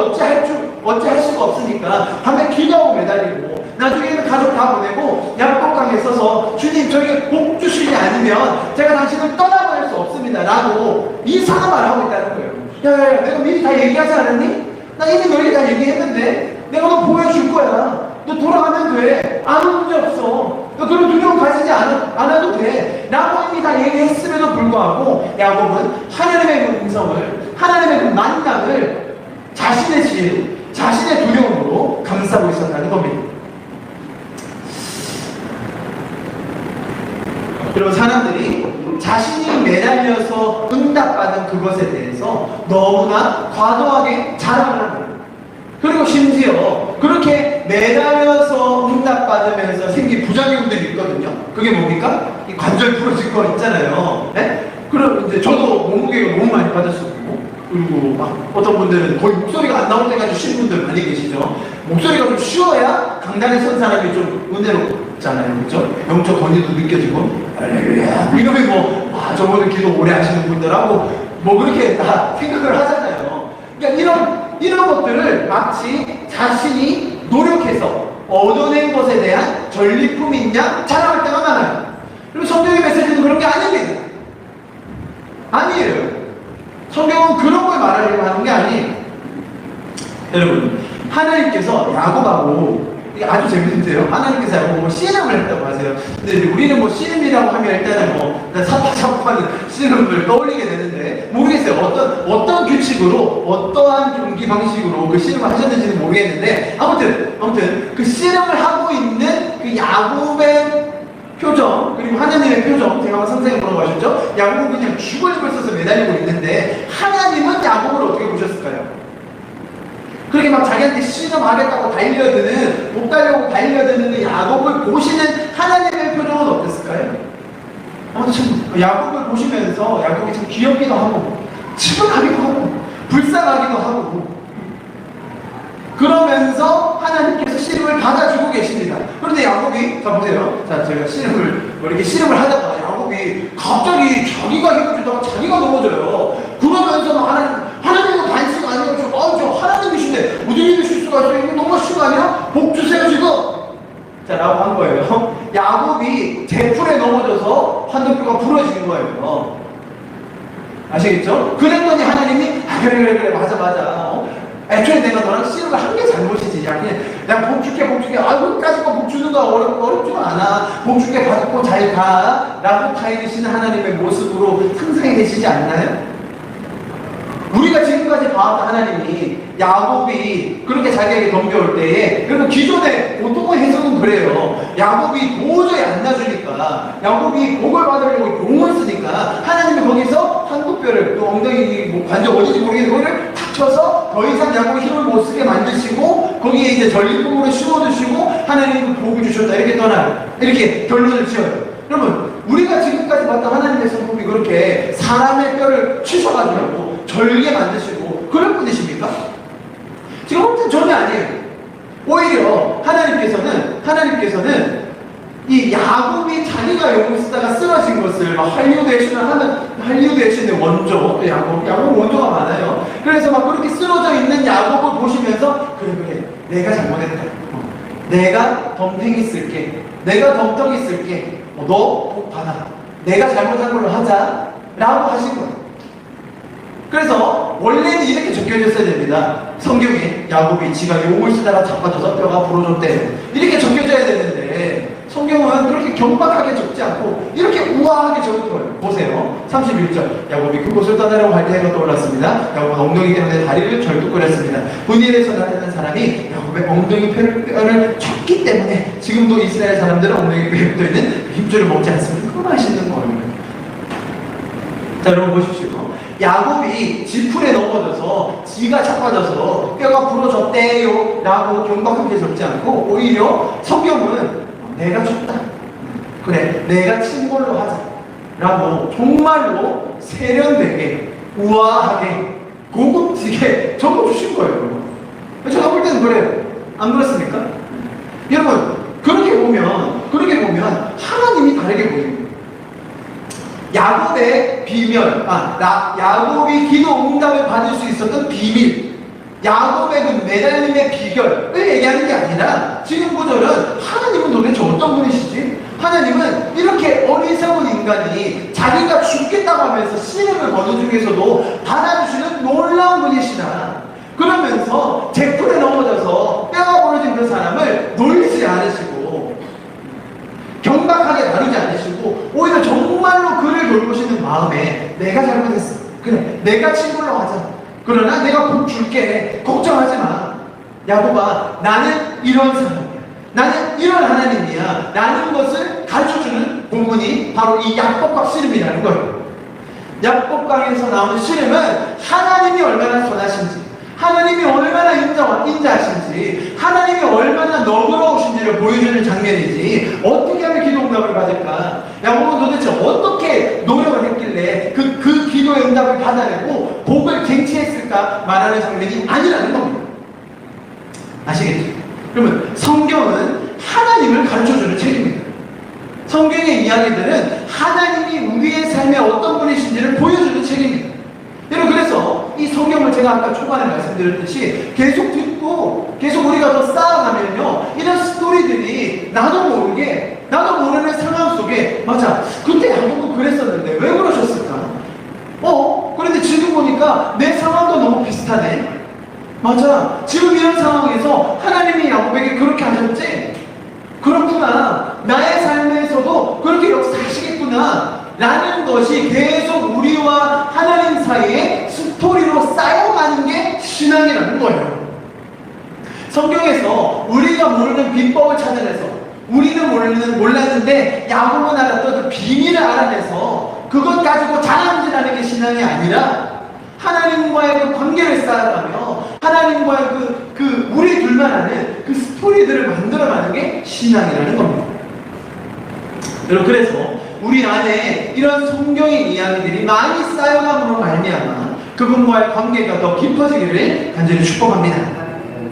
어찌할 수가 없으니까 밤에 기도하고 매달리고 나중에는 가족 다 보내고 야곱강에 서서 주님 저에게 복 주시지 않으면 제가 당신을 떠나보낼 수 없습니다 라고 이상한 말을 하고 있다는 거예요. 야야야 내가 미리 다 얘기하지 않았니? 나 이미 너에게 다 얘기했는데 내가 너 보여줄 거야. 너 돌아가면 돼. 아무 문제 없어. 너 그런 두려움 가지지 않아도 돼. 라고 이미 다 얘기했음에도 불구하고 야곱은 하나님의 그 음성을, 하나님의 그 만남을 자신의 지혜, 자신의 두려움으로 감싸고 있었다는 겁니다. 그리고 사람들이 자신이 매달려서 응답받은 그것에 대해서 너무나 과도하게 자랑을 합니다. 그리고 심지어 그렇게 매달려서 응답받으면서 생긴 부작용들이 있거든요. 그게 뭡니까? 이 관절 부러질 거 있잖아요. 네? 그럼 이제 저도 몸무게가 너무 많이 빠졌었고, 그리고 막 어떤 분들은 거의 목소리가 안 나올 때까지 쉬는 분들 많이 계시죠. 목소리가 좀 쉬어야 강단에 선 사람이 좀 은혜롭잖아요. 그렇죠? 영적 권위도 느껴지고, 할렐루야 이러면 저분은 기도 오래 하시는 분들하고 뭐 그렇게 다 생각을 하잖아요. 그러니까 이런 것들을 마치 자신이 노력해서 얻어낸 것에 대한 전리품인 양 자랑할 때가 많아요. 그리고 성경의 메시지는 그런 게 아닙니다. 아니에요. 성경은 그런 걸 말하려고 하는 게 아니에요. 여러분, 하나님께서 야곱하고, 이게 아주 재밌는데요. 하나님께서 야곱하고 씨름을 했다고 하세요. 근데 우리는 뭐 씨름이라고 하면 일단은 사파사파하는 씨름을 떠올리게 되는데, 모르겠어요. 어떤 규칙으로, 어떠한 경기 방식으로 그 씨름을 하셨는지는 모르겠는데, 아무튼 그 씨름을 하고 있는 그 야곱의 표정, 그리고 하나님의 표정, 제가 상상해 보라고 하셨죠? 야곱은 그냥 죽을 힘을 써서 매달리고 있는데, 하나님은 야곱을 어떻게 보셨을까요? 그렇게 막 자기한테 씨름하겠다고 달려드는, 못 달려고 달려드는 야곱을 보시는 하나님의 표정은 어땠을까요? 참, 야곱을 보시면서 야곱이 참 귀엽기도 하고, 치근하기도 하고, 불쌍하기도 하고, 그러면서 하나님께서 씨름을 받아주고 계십니다. 그런데 야곱이, 자 보세요. 자, 제가 이렇게 씨름을 하다가 야곱이 갑자기 자기가 힘을 주다가 자기가 넘어져요. 그러면서 하나님은 반칙 아니고, 저 하나님이신데 어떻게 이러실 수가 있어요? 이거 너무 쉬운 거 아니야? 복 주세요, 지금! 자, 라고 한 거예요. 야곱이 제풀에 넘어져서 환도뼈가 부러진 거예요. 아시겠죠? 그랬더니 하나님이, 그래, 맞아. 애초에 내가 너랑 씨름을 한 게 잘못이지. 그냥 복 줄게. 끝까지 복 주는 거 어렵지가 않아. 복 줄게 받고 잘 가. 라고 타이르시는 하나님의 모습으로 상상이 되시지 않나요? 우리가 지금까지 봐왔던 하나님이 야곱이 그렇게 자기에게 덤벼올 때에, 그리고 기존에 보통의 해석은 그래요. 야곱이 도저히 안 놔주니까, 야곱이 복을 받으려고 용을 쓰니까 하나님이 거기서 한국뼈를, 또 엉덩이 관절 어딘지 모르겠는데 그거를 탁 쳐서 더 이상 야곱이 힘을 못 쓰게 만드시고 거기에 이제 전리품으로 심어주시고 하나님이 복을 주셨다, 이렇게 결론을 지어요. 여러분, 우리가 지금까지 봤던 하나님의 성품이 그렇게 사람의 뼈를 치셔가지고 절게 만드시고 그럴 분이십니까? 지금 아무튼 전혀 아니에요. 오히려 하나님께서는 이 야곱이 자기가 용을 쓰다가 쓰러진 것을 할리우드 액션의 원조, 야곱 원조가 많아요. 그래서 막 그렇게 쓰러져 있는 야곱을 보시면서 그래 내가 잘못했다. 내가 덤탱이 쓸게. 내가 덤덩이 쓸게. 너 복 받아. 내가 잘못한 걸로 하자. 라고 하신 거예요. 그래서 원래는 이렇게 적혀졌어야 됩니다. 성경에 야곱이 지가 용을 쓰다가 자빠져서 뼈가 부러졌대. 이렇게 적혀져야 되는데 성경은 그렇게 경박하게 적지 않고 이렇게 우아하게 적어요. 보세요. 31절. 야곱이 그곳을 떠나려고 할 때 해가 떠올랐습니다. 야곱은 엉덩이 때문에 다리를 절뚝거렸습니다. 분일에서 나타난 사람이 야곱의 엉덩이 뼈를 쳤기 때문에 지금도 이스라엘 사람들은 엉덩이 뼈에 붙어있는 힘줄을 먹지 않습니다. 그거 맛있는 거예요. 자, 여러분 보십시오. 야곱이 지풀에 넘어져서 지가 자빠져서 뼈가 부러졌대요 라고 경박하게 적지 않고 오히려 성경은 내가 쳤다. 그래, 내가 친 걸로 하자. 라고 정말로 세련되게, 우아하게, 고급지게 적어주신 거예요. 제가 볼 때는 그래요. 안 그렇습니까? 여러분, 그렇게 보면 하나님이 다르게 보입니다. 야곱의 비밀, 야곱이 기도 응답을 받을 수 있었던 비밀, 야곱의 그 매달림의 비결을 얘기하는 게 아니라 지금 구절은 하나님은 도대체 어떤 분이시지? 하나님은 이렇게 어리석은 인간이 자기가 죽겠다고 하면서 씨름을 거는 중에서도 받아주시는 놀라운 분이시다. 그러면서 제풀에 넘어져서 뼈가 부러진 그 사람을 놀리지 않으시고 경박하게 다루지 않으시고 오히려 정말로 그를 돌보시는 마음에 내가 잘못했어. 그래, 내가 친구로 하자. 그러나 내가 복 줄게. 걱정하지 마. 야곱아, 나는 이런 사람이야. 나는 이런 하나님이야. 라는 것을 가르쳐주는 본문이 바로 이 야곱과 씨름이라는 거예요. 야곱강에서 나오는 씨름은 하나님이 얼마나 선하신지, 하나님이 얼마나 인자하신지, 하나님이 얼마나 너그러우신지를 보여주는 장면이지, 어떻게 하면 기도 응답을 받을까? 야곱은 도대체 어떻게 노력을 했길래 그 기도의 응답을 받아내고 복을 쟁취했을까 말하는 장면이 아니라는 겁니다. 아시겠죠? 그러면 성경은 하나님을 가르쳐주는 책입니다. 성경의 이야기들은 하나님이 우리의 삶에 어떤 분이신지를 보여주는 책입니다. 여러분, 그래서 이 성경을 제가 아까 초반에 말씀드렸듯이 계속 듣고 계속 우리가 더 쌓아가면요, 이런 스토리들이 나도 모르는 상황 속에, 맞아, 그때 야곱은 그랬었는데 왜 그러셨을까? 그런데 지금 보니까 내 상황도 너무 비슷하네. 맞아, 지금 이런 상황에서 하나님이 야곱에게 그렇게 하셨지? 그렇구나, 나의 삶에서도 그렇게 역사하시겠구나 라는 것이 계속 우리와 하나님 사이에 스토리로 쌓여가는 게 신앙이라는 거예요. 성경에서 우리가 모르는 비법을 찾아내서, 우리는 몰랐는데 야곱은 알았던 그 비밀을 알아내서 그것 가지고 자랑질하는 게 신앙이 아니라, 하나님과의 그 관계를 쌓아가며 하나님과의 우리 둘만 아는 그 스토리들을 만들어가는 게 신앙이라는 겁니다. 여러분, 그래서 우리 안에 이런 성경의 이야기들이 많이 쌓여감으로 말미암아 그분과의 관계가 더 깊어지기를 간절히 축복합니다.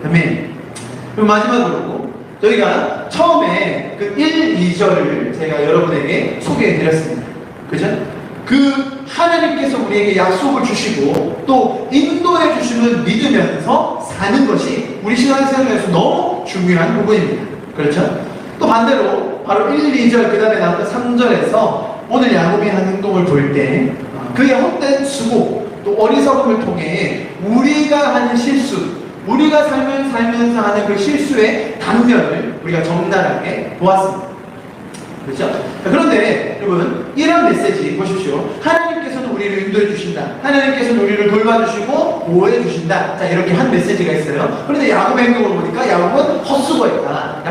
아멘. 그리고 마지막으로 저희가 처음에 그 1, 2절을 제가 여러분에게 소개해드렸습니다. 그죠? 그 하나님께서 우리에게 약속을 주시고 또 인도해 주심을 믿으면서 사는 것이 우리 신앙생활에서 너무 중요한 부분입니다. 그렇죠? 또 반대로 바로 1, 2절 그 다음에 나왔던 3절에서 오늘 야곱이 하는 행동을 볼 때 그의 헛된 수고 또 어리석음을 통해 우리가 하는 실수, 우리가 삶을 살면서 하는 그 실수의 단면을 우리가 적나라하게 보았습니다. 그렇죠? 그런데 여러분, 이런 메시지 보십시오. 하나님께서는 우리를 인도해 주신다. 하나님께서는 우리를 돌봐주시고 보호해 주신다. 자, 이렇게 한 메시지가 있어요. 그런데 야곱의 행동을 보니까 야곱은 헛수고했다.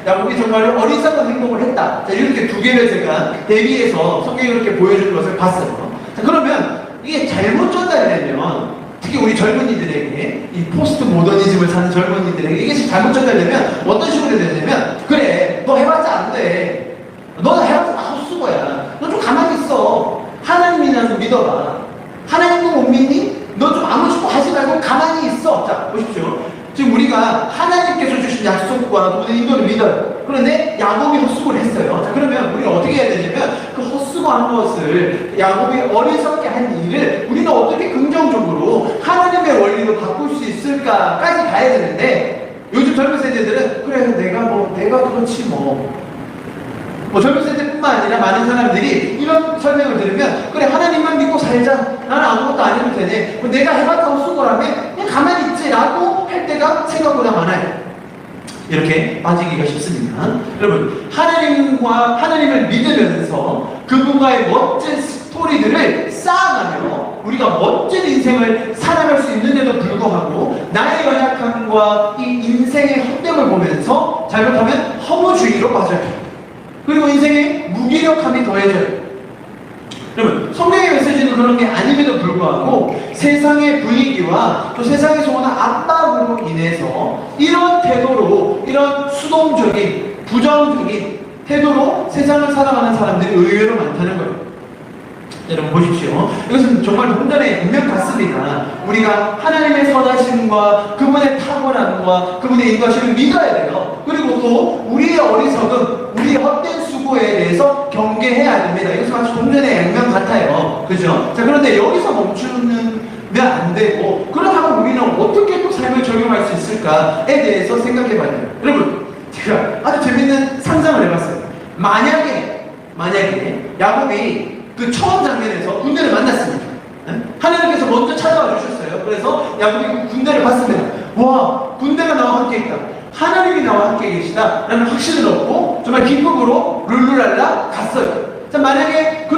야곱이 정말로 어리석은 행동을 했다. 자, 이렇게 두 개를 제가 대비해서 성경이 이렇게 보여주는 것을 봤어요. 자, 그러면 이게 잘못 전달되면, 특히 우리 젊은이들에게, 이 포스트 모더니즘을 사는 젊은이들에게 이게 잘못 전달되면 어떤 식으로 되냐면, 그래, 너 해봤자 안 돼. 너는 해봤자 다 헛수고야. 너 좀 가만히 있어. 하나님이나 좀 믿어라. 하나님도 못 믿니? 너 좀 아무 짓도 하지 말고 가만히 있어. 자, 보십시오. 지금 우리가 하나님께서 주신 약속과 우리 인도를 믿어요. 그런데 야곱이 헛수고를 했어요. 자, 그러면 우리가 어떻게 해야 되냐면 그 헛수고한 것을, 야곱이 어리석게 한 일을 우리는 어떻게 긍정적으로 하나님의 원리로 바꿀 수 있을까까지 가야 되는데, 요즘 젊은 세대들은 그래, 내가 그렇지 젊은 세대뿐만 아니라 많은 사람들이 이런 설명을 들으면, 그래, 하나님만 믿고 살자. 나는 아무것도 안 해도 되네. 내가 해봤자 헛수고라면 그냥 가만히 있지라고 할 때가 생각보다 많아요. 이렇게 빠지기가 쉽습니다. 여러분, 하나님을 믿으면서 그분과의 멋진 스토리들을 쌓아가며 우리가 멋진 인생을 살아갈 수 있는데도 불구하고 나의 연약함과 이 인생의 헛됨을 보면서 잘못하면 허무주의로 빠져요. 그리고 인생의 무기력함이 더해져요. 여러분, 성경의 메시지는 그런 게 아님에도 불구하고 세상의 분위기와 또 세상에서 오는 압박으로 인해서 이런 태도로, 이런 수동적인, 부정적인 태도로 세상을 살아가는 사람들이 의외로 많다는 거예요. 여러분 보십시오. 이것은 정말 혼돈의 분명 같습니다. 우리가 하나님의 선하심과 그분의 탁월함과 그분의 인도하심을 믿어야 돼요. 그리고 또 우리의 어리석음, 우리의 헛된 수고에 대해서 경계해야 됩니다. 이것은 아주 동전의 양면 같아요. 그죠? 자, 그런데 여기서 멈추면 안 되고, 그렇다면 우리는 어떻게 또 삶을 적용할 수 있을까에 대해서 생각해 봐야 돼요. 여러분, 제가 아주 재밌는 상상을 해봤어요. 만약에 야곱이 그 처음 장면에서 군대를 만났습니다. 하나님께서 먼저 찾아와 주셨어요. 그래서 야곱이 군대를 봤습니다. 와, 군대가 나와 함께 있다. 하나님이 나와 함께 계시다. 라는 확신을 얻고 정말 기쁨으로 룰루랄라 갔어요. 자, 만약에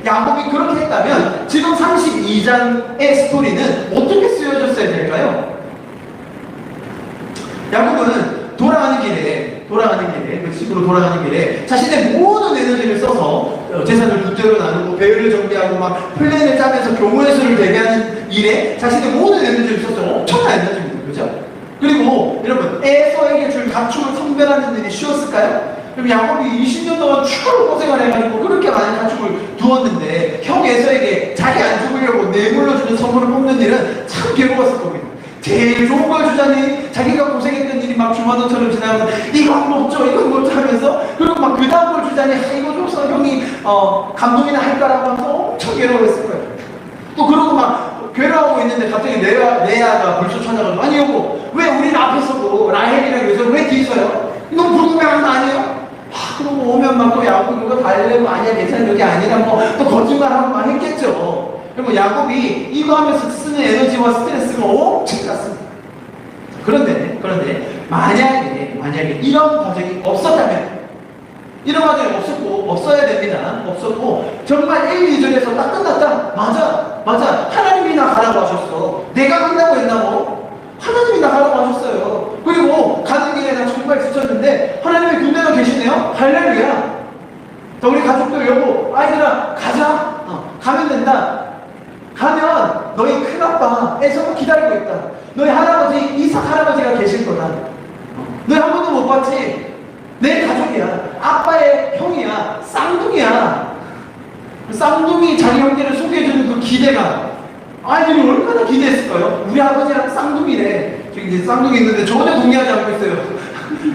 야곱이 그렇게 했다면 지금 32장의 스토리는 어떻게 쓰여졌어야 될까요? 야곱은 돌아가는 길에 멕시코로 돌아가는 길에 자신의 모든 에너지를 써서 재산을 두 대로 나누고 배를 정비하고 막 플랜을 짜면서 경우의 수를 대비하는 일에 자신의 모든 에너지를 써서 엄청난 에너지입니다. 그죠? 그리고 여러분, 에서에게 줄 가축을 선별하는 일이 쉬웠을까요? 그럼 야곱이 20년 동안 추가로 고생을 해가지고 그렇게 많은 가축을 두었는데 형 에서에게 자기 안 죽으려고 뇌물로 주는 선물을 뽑는 일은 참 괴로웠을 겁니다. 제일 좋은 걸 주자니 자기가 고생했던 일이 막 주마등처럼 지나가면 이건 먹죠 하면서, 그리고 막 그 다음 걸 주자니 이거 줘서 형이 감동이나 할까라고 하면서 엄청 괴로워했을 거예요. 또 그러고 막 괴로워하고 있는데 갑자기 레아가 벌써 찾아가지고, 아니 여보, 왜 우리는 앞에 서고 라헬이랑 요셉 왜 뒤에 서요? 너무 불공평한 거 아니에요? 그러고 오면 막 또 야곱이 그거 달래고, 아니야 괜찮아 여기 아니라 뭐 또 거짓말하고 막 했겠죠. 그리고 야곱이 이거 하면서 쓰는 에너지와 스트레스가 엄청 났습니다. 그런데 만약에 이런 과정이 없었다면, 이런 과정이 없어야 됩니다. 없었고 정말 1, 2절에서 딱 끝났다. 맞아 하나님이 나 가라고 하셨어. 내가 간다고 했나 뭐? 하나님이 나 가라고 하셨어요. 그리고 가는 길에 나 정말 지쳤는데 하나님의 군대가 계시네요. 할렐루야. 자, 우리 가족들, 여보, 아이들아 가자. 가면 된다. 가면 너희 큰아빠 에서가 기다리고 있다. 너희 할아버지 이삭 할아버지가 계실 거다. 너희 한 번도 못 봤지? 내 가족이야. 아빠의 형이야. 쌍둥이야. 쌍둥이 자기 형제를 소개해주는 그 기대감, 아이들이 얼마나 기대했을까요? 우리 아버지랑 쌍둥이래. 저기 이제 쌍둥이 있는데 전혀 동의하지 않고 있어요.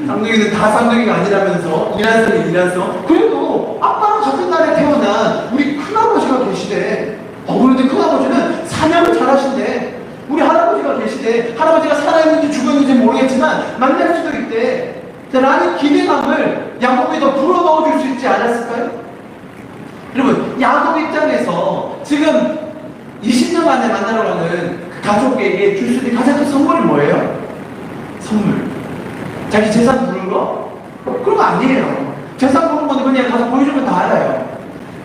쌍둥이는 다 쌍둥이가 아니라면서, 이란성. 그래도 아빠랑 같은 날에 태어난 우리 큰아버지가 계시대. 그런데 큰아버지는 사냥을 잘하신대. 우리 할아버지가 계시대. 할아버지가 살아있는지 죽었는지 모르겠지만 만날 수도 있대. 라는 기대감을 야곱이 더 불어넣어줄 수 있지 않았을까요? 여러분, 야곱 입장에서 지금 20년 만에 만나러 가는 그 가족에게 줄 수 있는 가장 큰 선물이 뭐예요? 선물. 자기 재산 부른 거? 그런 거 아니에요. 재산 부른 거는 그냥 가서 보여주면 다 알아요.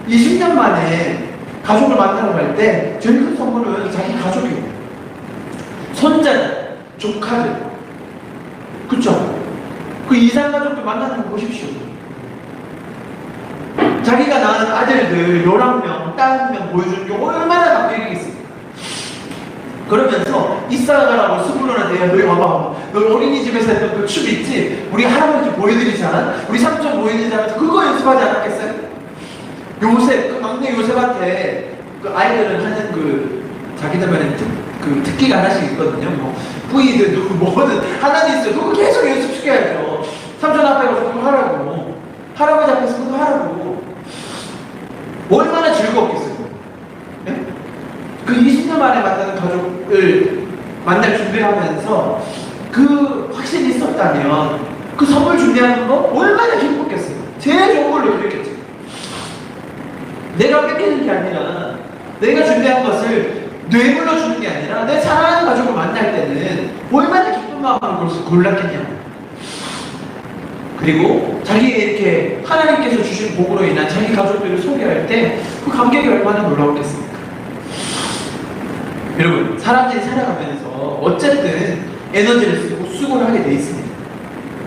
20년 만에 가족을 만나러 갈 때 제일 큰 선물은 자기 가족이에요. 손자들, 조카들. 그쵸? 그 이상 가족들 만나는 거 보십시오. 자기가 낳은 아들들 11명, 딸 1명 보여주는 게 얼마나 감격이겠습니까? 그러면서 이사가라고 스불론한테, 너희 와봐. 너 어린이집에서 했던 그 춤 있지? 우리 할아버지 보여드리잖아? 우리 삼촌 보여드리잖아? 그거 연습하지 않았겠어요? 요셉, 그 막내 요셉한테 그 아이들은 하는 그 자기들만의 특기가 하나씩 있거든요. 뭐 뿌이든 뭐든 하나는 있어요. 그거 계속 연습시켜야죠. 삼촌 앞에 가서 그거 하라고, 할아버지 앞에서 그거 하라고. 얼마나 즐겁겠어요. 네? 그 20년 만에 만나는 가족을 만날 준비를 하면서 그 확신이 있었다면 그 선물 준비하는 거 얼마나 기뻤겠어요. 제일 좋은 걸로 느꼈겠죠. 내가 뺏기는 게 아니라, 내가 준비한 것을 뇌물로 주는 게 아니라 내 사랑하는 가족을 만날 때는 얼마나 기쁜 마음으로 골랐겠냐. 그리고 자기에게 이렇게 하나님께서 주신 복으로 인한 자기 가족들을 소개할 때 그 감격이 얼마나 놀라웠겠습니까? 여러분, 사람들이 살아가면서 어쨌든 에너지를 쓰고 수고를 하게 돼 있습니다.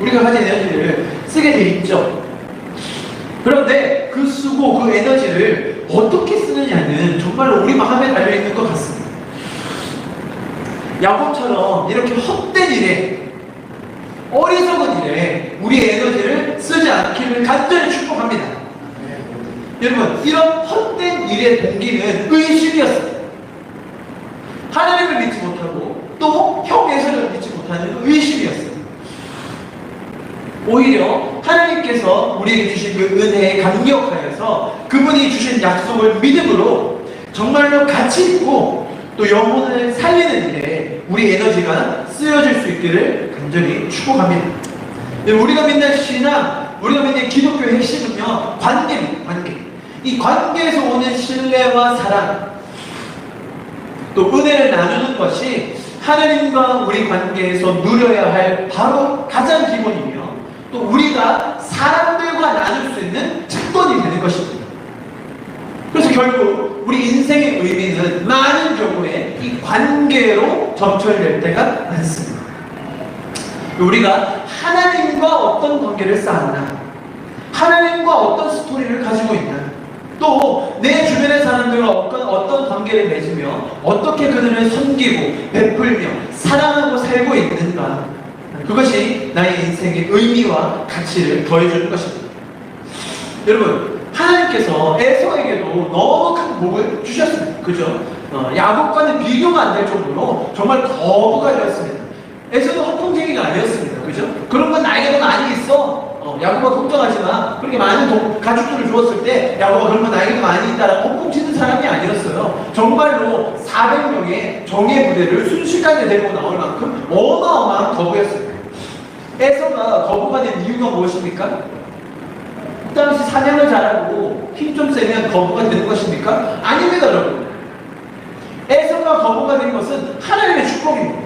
우리가 가진 에너지를 쓰게 돼 있죠. 그런데 그 수고, 그 에너지를 어떻게 쓰느냐는 정말로 우리 마음에 달려있는 것 같습니다. 야곱처럼 이렇게 헛된 일에, 어리석은 일에 우리의 에너지를 쓰지 않기를 간절히 축복합니다. 여러분, 이런 헛된 일의 동기는 의심이었습니다. 하나님을 믿지 못하고 또 형에서를 믿지 못하는 의심이었습니다. 오히려 하나님께서 우리에게 주신 그 은혜에 감격하여서 그분이 주신 약속을 믿음으로 정말로 가치 있고 또 영혼을 살리는 일에 우리 에너지가 쓰여질 수 있기를 간절히 축복합니다. 우리가 믿는 신앙, 우리가 믿는 기독교의 핵심은요, 관계입니다. 관계. 이 이 관계에서 오는 신뢰와 사랑, 또 은혜를 나누는 것이 하나님과 우리 관계에서 누려야 할 바로 가장 기본이며, 또 우리가 사람들과 나눌 수 있는 특권이 되는 것입니다. 그래서 결국 우리 인생의 의미는 많은 경우에 이 관계로 점철될 때가 많습니다. 우리가 하나님과 어떤 관계를 쌓았나, 하나님과 어떤 스토리를 가지고 있나, 또 내 주변의 사람들과 어떤 관계를 맺으며 어떻게 그들을 섬기고 베풀며 사랑하고 살고 있는가, 그것이 나의 인생의 의미와 가치를 더해주는 것입니다. 여러분, 하나님께서 에서에게도 너무 큰 복을 주셨습니다. 그죠? 야곱과는 비교가 안 될 정도로 정말 거부가 되었습니다. 에서도 허풍쟁이가 아니었습니다. 그죠? 그런 건 나에게도 많이 있어. 야곱아 걱정하지 마. 그렇게 많은 가축들을 주었을 때 야곱아 그런 건 나에게도 많이 있다라고 허풍치는 사람이 아니었어요. 정말로 400명의 정예 부대를 순식간에 데리고 나올 만큼 어마어마한 거부였습니다. 에서가 거부가 된 이유가 무엇입니까? 그 당시 사냥을 잘하고 힘 좀 세면 거부가 되는 것입니까? 아닙니다, 여러분. 에서가 거부가 된 것은 하나님의 축복입니다.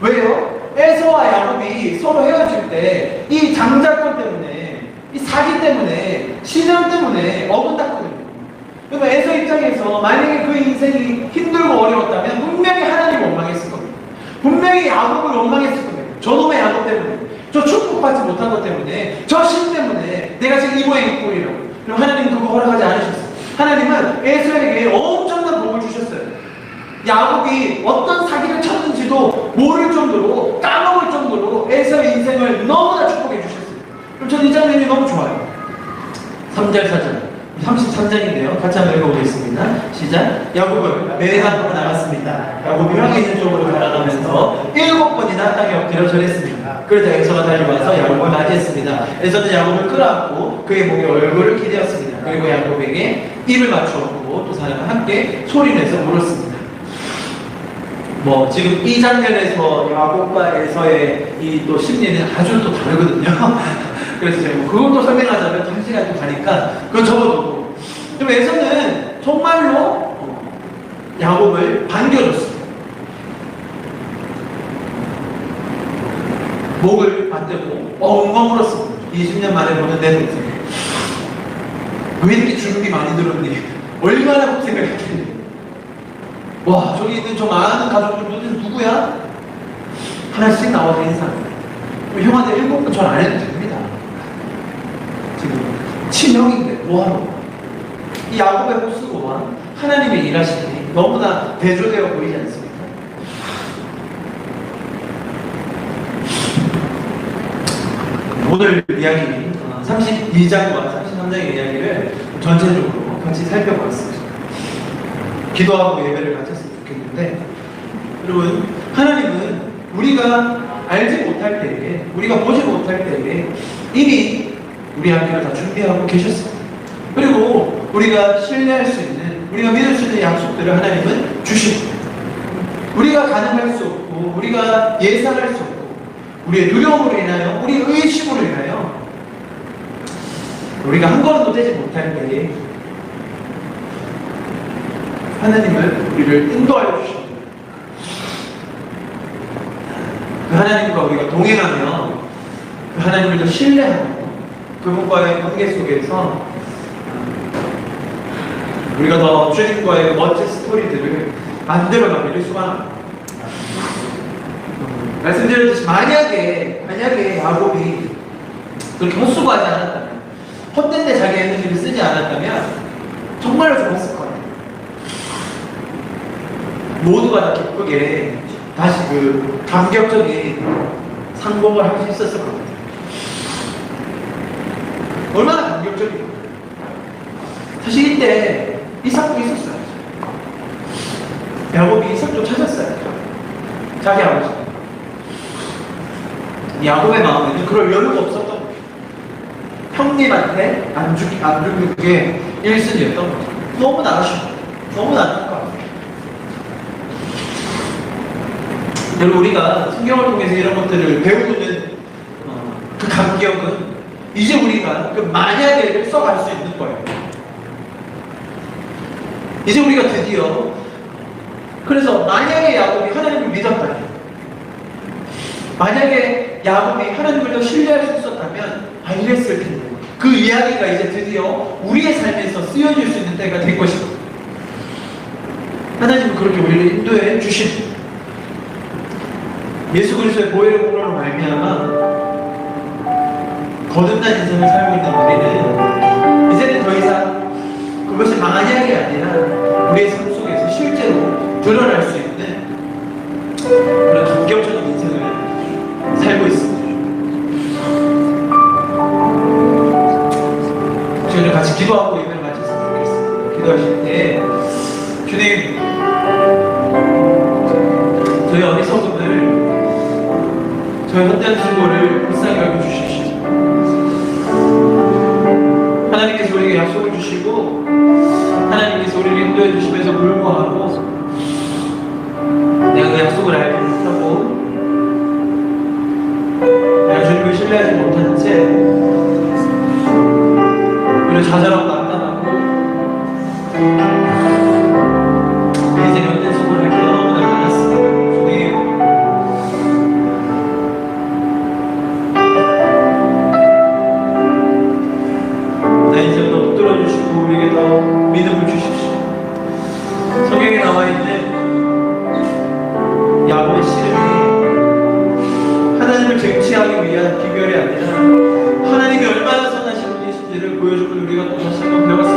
왜요? 에서와 야곱이 서로 헤어질 때 이 장자권 때문에, 이 사기 때문에, 신앙 때문에 어긋났거든요. 그러니까 에서 입장에서 만약에 그 인생이 힘들고 어려웠다면 분명히 하나님을 원망했을 겁니다. 분명히 야곱을 원망했을 겁니다. 저놈의 야곱 때문에, 저 축복받지 못한 것 때문에, 저 신 때문에 내가 지금 이 모양이 꼴이라고. 그럼 하나님은 그거 허락하지 않으셨어요. 하나님은 에서에게 엄청난 복을 주셨어요. 야곱이 어떤 사기를 쳤는지도 모를 정도로, 까먹을 정도로 에서의 인생을 너무나 축복해 주셨어요. 그럼 저는 이 장면이 너무 좋아요. 3절 4절 33장인데요. 같이 한번 읽어보겠습니다. 시작. 야곱은 매한으로 나갔습니다. 야곱이 형이 있는 쪽으로 걸어가면서 7번이나 땅에 엎드려 절했습니다. 그러자 에서가 달려와서 야곱을 맞이했습니다. 에서는 야곱을 끌어안고 그의 목에 얼굴을 기대었습니다. 그리고 야곱에게 입을 맞추었고 또 사람과 함께 소리내서 물었습니다. 지금 이 장면에서 야곱과 에서의 이 또 심리는 아주 또 다르거든요. 그래서 제가 그것도 설명하자면 1시간 좀 가니까 그건 접어두고. 그럼 에서는 정말로 야곱을 반겨줬어요. 목을 맞대고 엉엉 울었습니다. 20년 만에 보는 내 동생. 왜 이렇게 주눅이 많이 들었니? 얼마나 고생을 했겠니? 와, 저기 있는 저 많은 가족들 도대체 누구야? 하나씩 나와서 인사합니다. 형한테 7번 전 안 해도 됩니다. 지금 친형인데 뭐하러? 이 야곱의 모습과 하나님의 일하심이 너무나 대조되어 보이지 않습니까? 오늘 이야기 32장과 33장의 이야기를 전체적으로 같이 살펴보았습니다. 기도하고 예배를 가졌으면 좋겠는데, 여러분, 하나님은 우리가 알지 못할 때에, 우리가 보지 못할 때에 이미 우리 앞에 다 준비하고 계셨습니다. 그리고 우리가 신뢰할 수 있는, 우리가 믿을 수 있는 약속들을 하나님은 주십니다. 우리가 가능할 수 없고, 우리가 예상할 수 없고, 우리의 두려움으로 인하여, 우리의 의심으로 인하여 우리가 한 걸음도 떼지 못할 때에 하나님은 우리를 인도하여 주십니다. 그 하나님과 우리가 동행하며 그 하나님을 더 신뢰하며 그분과의 관계 속에서 우리가 더 주님과의 멋진 스토리들을 만들어가기를 소망합니다. 말씀드렸듯이 만약에 야곱이 그렇게 헛수고하지 않았다면, 헛된 데 자기 에너지를 쓰지 않았다면 정말로 좋았을 거예요. 모두가 다 기쁘게 다시 그 감격적인 상봉을 할 수 있었을 겁니다. 얼마나 감격적이에요. 사실 이때 이삭도 있었어요. 야곱이 이삭도 찾았어요. 자기 아버지. 야곱의 마음에는 그럴 여유가 없었던 거예요. 형님한테 안 주는 게 1순위였던 거죠. 너무나 아쉬워. 너무나 안타까워요. 여러분, 우리가 성경을 통해서 이런 것들을 배우는 그 감격은 이제 우리가 그 만약에를 써갈 수 있는 거예요. 이제 우리가 드디어, 그래서 만약에 야곱이 하나님을 믿었다면, 만약에 야곱이 하나님을 더 신뢰할 수 있었다면 이랬을 텐데, 그 이야기가 이제 드디어 우리의 삶에서 쓰여질 수 있는 때가 된 것입니다. 하나님은 그렇게 우리를 인도해 주십니다. 예수 그리스도의 보혈의 공로로 말미암아 거듭난 인생을 살고 있는 우리는 이제는 더 이상 그것이 만약이 아니라 우리의 삶 속에서 실제로 드러날 수 있는 그런 감격적인 인생을 살고 있습니다. 저희는 같이 기도하고 예배를 마쳤으면 좋겠습니다. 기도하실 때 주님, 저희 어리석음을, 저희 헛된 수고를 불쌍히 여겨주십시오. 하나님께서 우리에게 약속을 주시고 하나님께서 우리를 인도해 주시면서 불구하고 내가 그 약속을 알지 못하고 내가 주님을 신뢰하지 못한 채 우리를 좌절하고 낙담하고 내 인생에 헛된 수고를 할 때 너무나 많았습니다. 주님, 내 인생을 더 붙들어 주시고 우리에게 더 믿음을 주십시오. 성경에 나와 있는 야곱의 씨름이 하나님을 쟁취하기 위한 비결이 아니라 하나님이 얼마나 선하신 분이신지를 보여주는 우리가 또 다시 한번 배웠습니다.